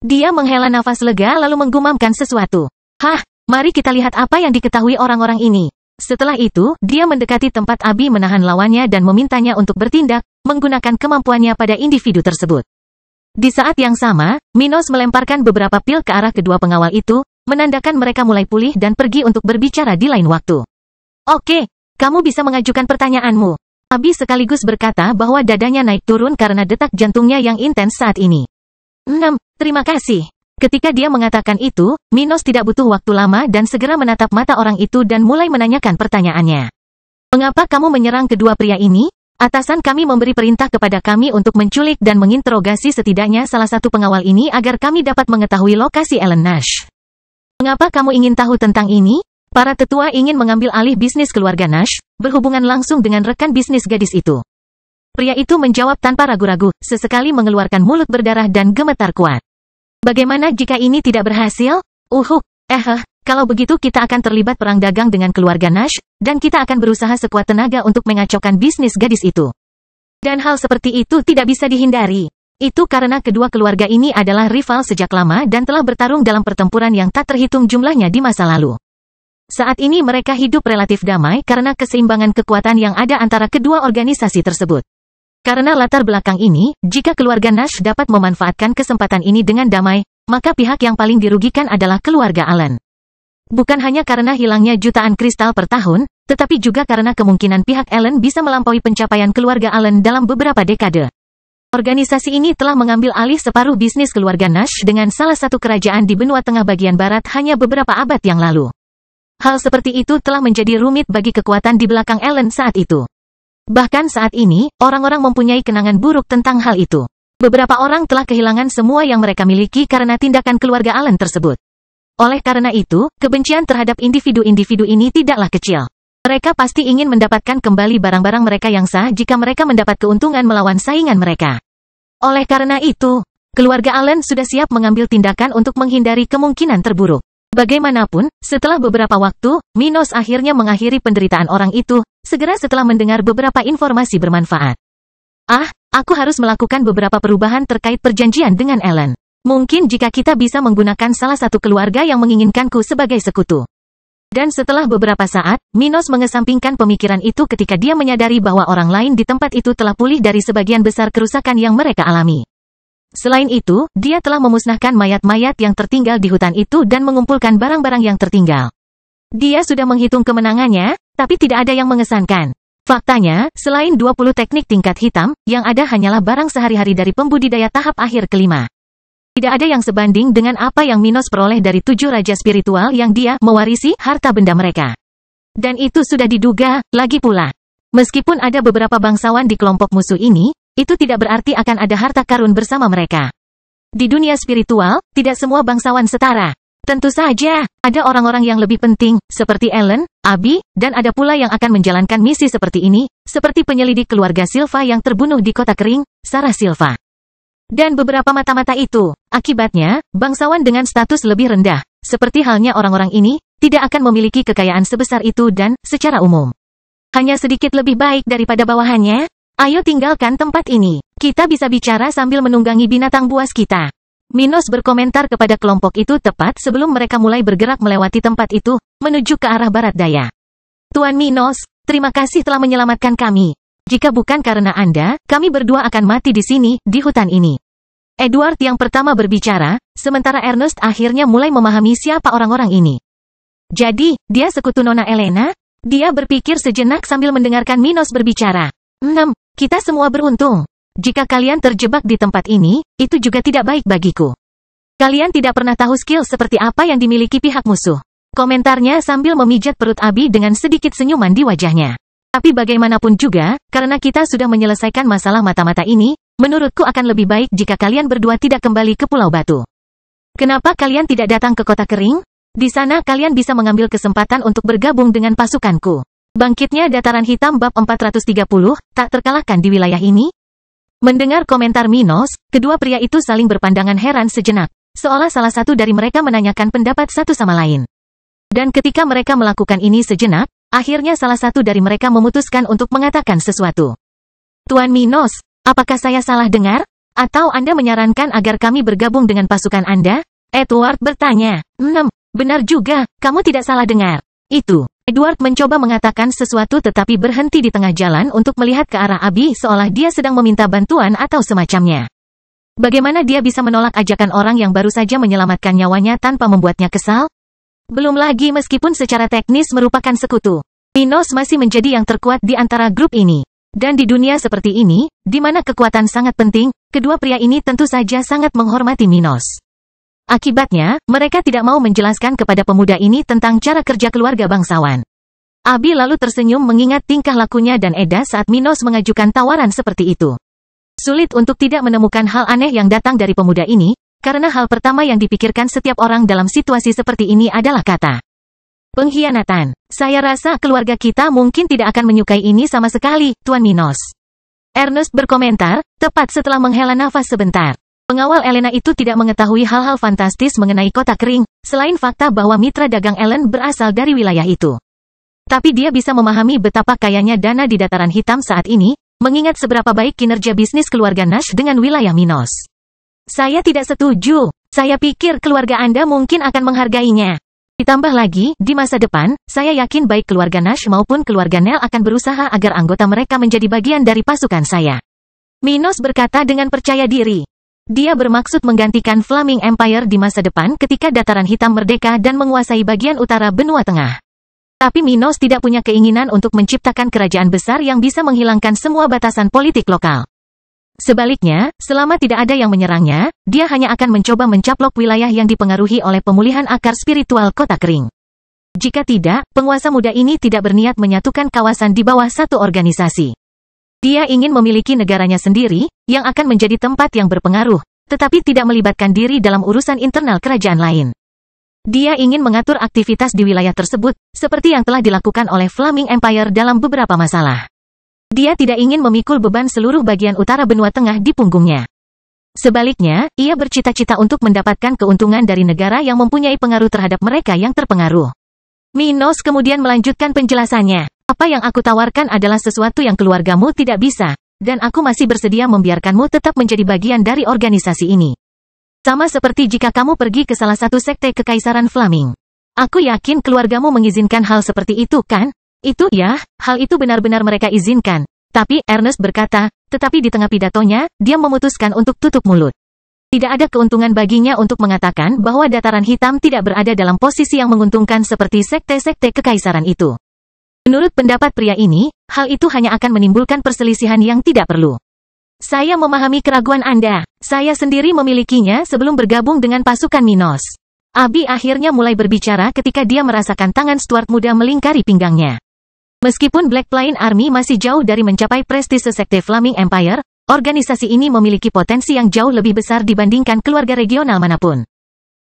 Dia menghela nafas lega lalu menggumamkan sesuatu. Mari kita lihat apa yang diketahui orang-orang ini. Setelah itu, dia mendekati tempat Abi menahan lawannya dan memintanya untuk bertindak, menggunakan kemampuannya pada individu tersebut. Di saat yang sama, Minos melemparkan beberapa pil ke arah kedua pengawal itu, menandakan mereka mulai pulih dan pergi untuk berbicara di lain waktu. Oke, kamu bisa mengajukan pertanyaanmu. Abi sekaligus berkata bahwa dadanya naik turun karena detak jantungnya yang intens saat ini. Terima kasih. Ketika dia mengatakan itu, Minos tidak butuh waktu lama dan segera menatap mata orang itu dan mulai menanyakan pertanyaannya. Mengapa kamu menyerang kedua pria ini? Atasan kami memberi perintah kepada kami untuk menculik dan menginterogasi setidaknya salah satu pengawal ini agar kami dapat mengetahui lokasi Ellen Nash. Mengapa kamu ingin tahu tentang ini? Para tetua ingin mengambil alih bisnis keluarga Nash, berhubungan langsung dengan rekan bisnis gadis itu. Pria itu menjawab tanpa ragu-ragu, sesekali mengeluarkan mulut berdarah dan gemetar kuat. Bagaimana jika ini tidak berhasil? Kalau begitu kita akan terlibat perang dagang dengan keluarga Nash, dan kita akan berusaha sekuat tenaga untuk mengacaukan bisnis gadis itu. Dan hal seperti itu tidak bisa dihindari. Itu karena kedua keluarga ini adalah rival sejak lama dan telah bertarung dalam pertempuran yang tak terhitung jumlahnya di masa lalu. Saat ini mereka hidup relatif damai karena keseimbangan kekuatan yang ada antara kedua organisasi tersebut. Karena latar belakang ini, jika keluarga Nash dapat memanfaatkan kesempatan ini dengan damai, maka pihak yang paling dirugikan adalah keluarga Allen. Bukan hanya karena hilangnya jutaan kristal per tahun, tetapi juga karena kemungkinan pihak Allen bisa melampaui pencapaian keluarga Allen dalam beberapa dekade. Organisasi ini telah mengambil alih separuh bisnis keluarga Nash dengan salah satu kerajaan di benua tengah bagian barat hanya beberapa abad yang lalu. Hal seperti itu telah menjadi rumit bagi kekuatan di belakang Allen saat itu. Bahkan saat ini, orang-orang mempunyai kenangan buruk tentang hal itu. Beberapa orang telah kehilangan semua yang mereka miliki karena tindakan keluarga Allen tersebut. Oleh karena itu, kebencian terhadap individu-individu ini tidaklah kecil. Mereka pasti ingin mendapatkan kembali barang-barang mereka yang sah jika mereka mendapat keuntungan melawan saingan mereka. Oleh karena itu, keluarga Allen sudah siap mengambil tindakan untuk menghindari kemungkinan terburuk. Bagaimanapun, setelah beberapa waktu, Minos akhirnya mengakhiri penderitaan orang itu, segera setelah mendengar beberapa informasi bermanfaat. Aku harus melakukan beberapa perubahan terkait perjanjian dengan Ellen. Mungkin jika kita bisa menggunakan salah satu keluarga yang menginginkanku sebagai sekutu. Dan setelah beberapa saat, Minos mengesampingkan pemikiran itu ketika dia menyadari bahwa orang lain di tempat itu telah pulih dari sebagian besar kerusakan yang mereka alami. Selain itu, dia telah memusnahkan mayat-mayat yang tertinggal di hutan itu dan mengumpulkan barang-barang yang tertinggal. Dia sudah menghitung kemenangannya, tapi tidak ada yang mengesankan. Faktanya, selain 20 teknik tingkat hitam, yang ada hanyalah barang sehari-hari dari pembudidaya tahap akhir kelima. Tidak ada yang sebanding dengan apa yang Minos peroleh dari 7 raja spiritual yang dia mewarisi harta benda mereka. Dan itu sudah diduga, lagi pula. Meskipun ada beberapa bangsawan di kelompok musuh ini, itu tidak berarti akan ada harta karun bersama mereka. Di dunia spiritual, tidak semua bangsawan setara. Tentu saja, ada orang-orang yang lebih penting, seperti Ellen, Abby, dan ada pula yang akan menjalankan misi seperti ini, seperti penyelidik keluarga Silva yang terbunuh di kota kering, Sarah Silva. Dan beberapa mata-mata itu, akibatnya, bangsawan dengan status lebih rendah, seperti halnya orang-orang ini, tidak akan memiliki kekayaan sebesar itu dan, secara umum, hanya sedikit lebih baik daripada bawahannya. Ayo tinggalkan tempat ini. Kita bisa bicara sambil menunggangi binatang buas kita. Minos berkomentar kepada kelompok itu tepat sebelum mereka mulai bergerak melewati tempat itu, menuju ke arah barat daya. Tuan Minos, terima kasih telah menyelamatkan kami. Jika bukan karena Anda, kami berdua akan mati di sini, di hutan ini. Edward yang pertama berbicara, sementara Ernest akhirnya mulai memahami siapa orang-orang ini. Jadi, dia sekutu Nona Elena? Dia berpikir sejenak sambil mendengarkan Minos berbicara. Kita semua beruntung. Jika kalian terjebak di tempat ini, itu juga tidak baik bagiku. Kalian tidak pernah tahu skill seperti apa yang dimiliki pihak musuh. Komentarnya sambil memijat perut Abby dengan sedikit senyuman di wajahnya. Tapi bagaimanapun juga, karena kita sudah menyelesaikan masalah mata-mata ini, menurutku akan lebih baik jika kalian berdua tidak kembali ke Pulau Batu. Kenapa kalian tidak datang ke kota kering? Di sana kalian bisa mengambil kesempatan untuk bergabung dengan pasukanku. Bangkitnya Dataran Hitam bab 430, tak terkalahkan di wilayah ini? Mendengar komentar Minos, kedua pria itu saling berpandangan heran sejenak, seolah salah satu dari mereka menanyakan pendapat satu sama lain. Dan ketika mereka melakukan ini sejenak, akhirnya salah satu dari mereka memutuskan untuk mengatakan sesuatu. Tuan Minos, apakah saya salah dengar? Atau Anda menyarankan agar kami bergabung dengan pasukan Anda? Edward bertanya. Benar juga, kamu tidak salah dengar. Itu. Edward mencoba mengatakan sesuatu tetapi berhenti di tengah jalan untuk melihat ke arah Abby seolah dia sedang meminta bantuan atau semacamnya. Bagaimana dia bisa menolak ajakan orang yang baru saja menyelamatkan nyawanya tanpa membuatnya kesal? Belum lagi meskipun secara teknis merupakan sekutu. Minos masih menjadi yang terkuat di antara grup ini. Dan di dunia seperti ini, di mana kekuatan sangat penting, kedua pria ini tentu saja sangat menghormati Minos. Akibatnya, mereka tidak mau menjelaskan kepada pemuda ini tentang cara kerja keluarga bangsawan. Abi lalu tersenyum mengingat tingkah lakunya dan Eda saat Minos mengajukan tawaran seperti itu. Sulit untuk tidak menemukan hal aneh yang datang dari pemuda ini, karena hal pertama yang dipikirkan setiap orang dalam situasi seperti ini adalah kata pengkhianatan. Saya rasa keluarga kita mungkin tidak akan menyukai ini sama sekali, Tuan Minos. Ernest berkomentar, tepat setelah menghela nafas sebentar. Pengawal Elena itu tidak mengetahui hal-hal fantastis mengenai kota kering, selain fakta bahwa mitra dagang Ellen berasal dari wilayah itu. Tapi dia bisa memahami betapa kayanya dana di dataran hitam saat ini, mengingat seberapa baik kinerja bisnis keluarga Nash dengan wilayah Minos. Saya tidak setuju. Saya pikir keluarga Anda mungkin akan menghargainya. Ditambah lagi, di masa depan, saya yakin baik keluarga Nash maupun keluarga Nell akan berusaha agar anggota mereka menjadi bagian dari pasukan saya. Minos berkata dengan percaya diri. Dia bermaksud menggantikan Flaming Empire di masa depan ketika dataran hitam merdeka dan menguasai bagian utara benua tengah. Tapi Minos tidak punya keinginan untuk menciptakan kerajaan besar yang bisa menghilangkan semua batasan politik lokal. Sebaliknya, selama tidak ada yang menyerangnya, dia hanya akan mencoba mencaplok wilayah yang dipengaruhi oleh pemulihan akar spiritual kota kering. Jika tidak, penguasa muda ini tidak berniat menyatukan kawasan di bawah satu organisasi. Dia ingin memiliki negaranya sendiri, yang akan menjadi tempat yang berpengaruh, tetapi tidak melibatkan diri dalam urusan internal kerajaan lain. Dia ingin mengatur aktivitas di wilayah tersebut, seperti yang telah dilakukan oleh Flaming Empire dalam beberapa masalah. Dia tidak ingin memikul beban seluruh bagian utara benua tengah di punggungnya. Sebaliknya, ia bercita-cita untuk mendapatkan keuntungan dari negara yang mempunyai pengaruh terhadap mereka yang terpengaruh. Minos kemudian melanjutkan penjelasannya. Apa yang aku tawarkan adalah sesuatu yang keluargamu tidak bisa, dan aku masih bersedia membiarkanmu tetap menjadi bagian dari organisasi ini. Sama seperti jika kamu pergi ke salah satu sekte kekaisaran Flaming. Aku yakin keluargamu mengizinkan hal seperti itu, kan? Itu ya, hal itu benar-benar mereka izinkan. Tapi, Ernest berkata, tetapi di tengah pidatonya, dia memutuskan untuk tutup mulut. Tidak ada keuntungan baginya untuk mengatakan bahwa dataran hitam tidak berada dalam posisi yang menguntungkan seperti sekte-sekte kekaisaran itu. Menurut pendapat pria ini, hal itu hanya akan menimbulkan perselisihan yang tidak perlu. Saya memahami keraguan Anda. Saya sendiri memilikinya sebelum bergabung dengan pasukan Minos. Abi akhirnya mulai berbicara ketika dia merasakan tangan Stuart muda melingkari pinggangnya. Meskipun Black Plain Army masih jauh dari mencapai prestise sekte Flaming Empire, organisasi ini memiliki potensi yang jauh lebih besar dibandingkan keluarga regional manapun.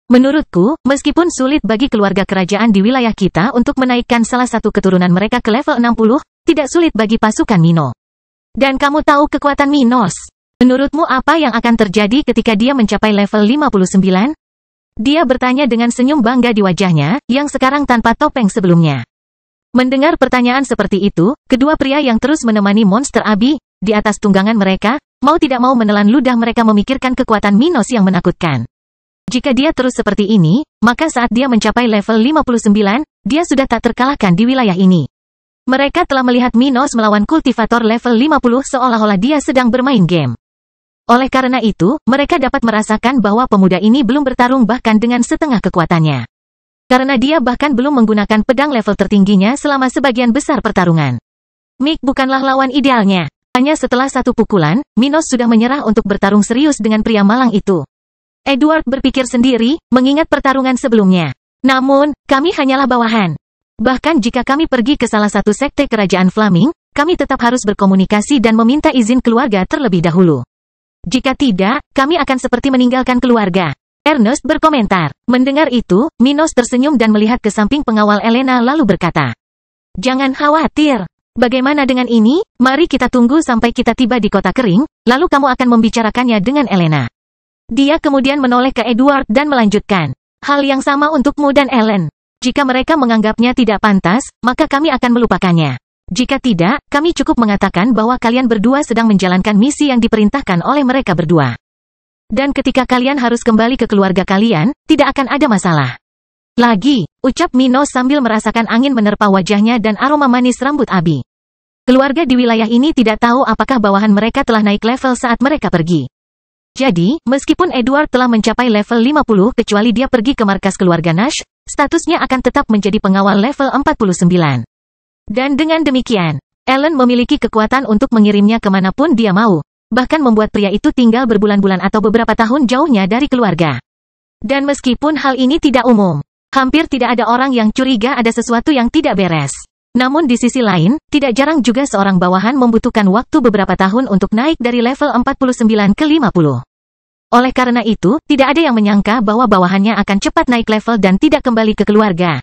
Menurutku, meskipun sulit bagi keluarga kerajaan di wilayah kita untuk menaikkan salah satu keturunan mereka ke level 60, tidak sulit bagi pasukan Mino. Dan kamu tahu kekuatan Minos. Menurutmu apa yang akan terjadi ketika dia mencapai level 59? Dia bertanya dengan senyum bangga di wajahnya, yang sekarang tanpa topeng sebelumnya. Mendengar pertanyaan seperti itu, kedua pria yang terus menemani monster Abi, di atas tunggangan mereka, mau tidak mau menelan ludah mereka memikirkan kekuatan Minos yang menakutkan. Jika dia terus seperti ini, maka saat dia mencapai level 59, dia sudah tak terkalahkan di wilayah ini. Mereka telah melihat Minos melawan kultivator level 50 seolah-olah dia sedang bermain game. Oleh karena itu, mereka dapat merasakan bahwa pemuda ini belum bertarung bahkan dengan setengah kekuatannya. Karena dia bahkan belum menggunakan pedang level tertingginya selama sebagian besar pertarungan. Mick bukanlah lawan idealnya. Hanya setelah satu pukulan, Minos sudah menyerah untuk bertarung serius dengan pria malang itu. Edward berpikir sendiri, mengingat pertarungan sebelumnya. Namun, kami hanyalah bawahan. Bahkan jika kami pergi ke salah satu sekte kerajaan Flaming, kami tetap harus berkomunikasi dan meminta izin keluarga terlebih dahulu. Jika tidak, kami akan seperti meninggalkan keluarga. Ernest berkomentar. Mendengar itu, Minos tersenyum dan melihat ke samping pengawal Elena lalu berkata, "Jangan khawatir. Bagaimana dengan ini? Mari kita tunggu sampai kita tiba di kota kering, lalu kamu akan membicarakannya dengan Elena." Dia kemudian menoleh ke Edward dan melanjutkan, "Hal yang sama untukmu dan Ellen. Jika mereka menganggapnya tidak pantas, maka kami akan melupakannya. Jika tidak, kami cukup mengatakan bahwa kalian berdua sedang menjalankan misi yang diperintahkan oleh mereka berdua. Dan ketika kalian harus kembali ke keluarga kalian, tidak akan ada masalah." Lagi, ucap Minos sambil merasakan angin menerpa wajahnya dan aroma manis rambut Abi. Keluarga di wilayah ini tidak tahu apakah bawahan mereka telah naik level saat mereka pergi. Jadi, meskipun Edward telah mencapai level 50 kecuali dia pergi ke markas keluarga Nash, statusnya akan tetap menjadi pengawal level 49. Dan dengan demikian, Ellen memiliki kekuatan untuk mengirimnya kemanapun dia mau, bahkan membuat pria itu tinggal berbulan-bulan atau beberapa tahun jauhnya dari keluarga. Dan meskipun hal ini tidak umum, hampir tidak ada orang yang curiga ada sesuatu yang tidak beres. Namun di sisi lain, tidak jarang juga seorang bawahan membutuhkan waktu beberapa tahun untuk naik dari level 49 ke 50. Oleh karena itu, tidak ada yang menyangka bahwa bawahannya akan cepat naik level dan tidak kembali ke keluarga.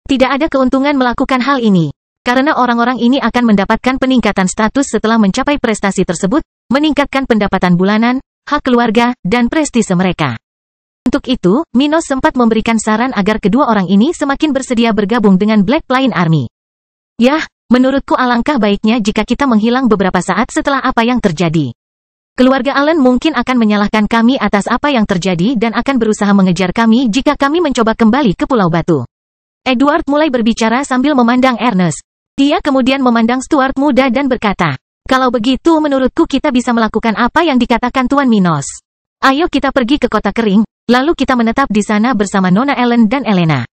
Tidak ada keuntungan melakukan hal ini. Karena orang-orang ini akan mendapatkan peningkatan status setelah mencapai prestasi tersebut, meningkatkan pendapatan bulanan, hak keluarga, dan prestise mereka. Untuk itu, Minos sempat memberikan saran agar kedua orang ini semakin bersedia bergabung dengan Black Plain Army. Yah, menurutku alangkah baiknya jika kita menghilang beberapa saat setelah apa yang terjadi. Keluarga Allen mungkin akan menyalahkan kami atas apa yang terjadi dan akan berusaha mengejar kami jika kami mencoba kembali ke Pulau Batu. Edward mulai berbicara sambil memandang Ernest. Dia kemudian memandang Stuart muda dan berkata, "Kalau begitu menurutku kita bisa melakukan apa yang dikatakan Tuan Minos. Ayo kita pergi ke kota kering, lalu kita menetap di sana bersama Nona Ellen dan Elena."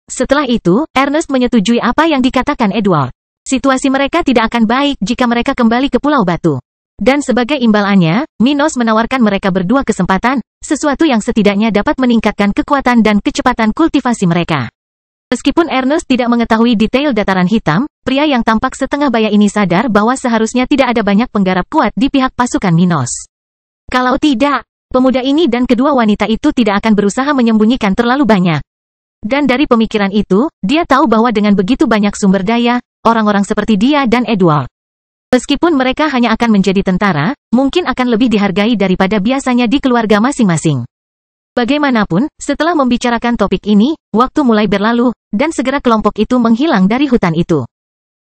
Setelah itu, Ernest menyetujui apa yang dikatakan Edward. Situasi mereka tidak akan baik jika mereka kembali ke Pulau Batu. Dan sebagai imbalannya, Minos menawarkan mereka berdua kesempatan, sesuatu yang setidaknya dapat meningkatkan kekuatan dan kecepatan kultivasi mereka. Meskipun Ernest tidak mengetahui detail dataran hitam, pria yang tampak setengah baya ini sadar bahwa seharusnya tidak ada banyak penggarap kuat di pihak pasukan Minos. Kalau tidak, pemuda ini dan kedua wanita itu tidak akan berusaha menyembunyikan terlalu banyak. Dan dari pemikiran itu, dia tahu bahwa dengan begitu banyak sumber daya, orang-orang seperti dia dan Edward, meskipun mereka hanya akan menjadi tentara, mungkin akan lebih dihargai daripada biasanya di keluarga masing-masing. Bagaimanapun, setelah membicarakan topik ini, waktu mulai berlalu, dan segera kelompok itu menghilang dari hutan itu.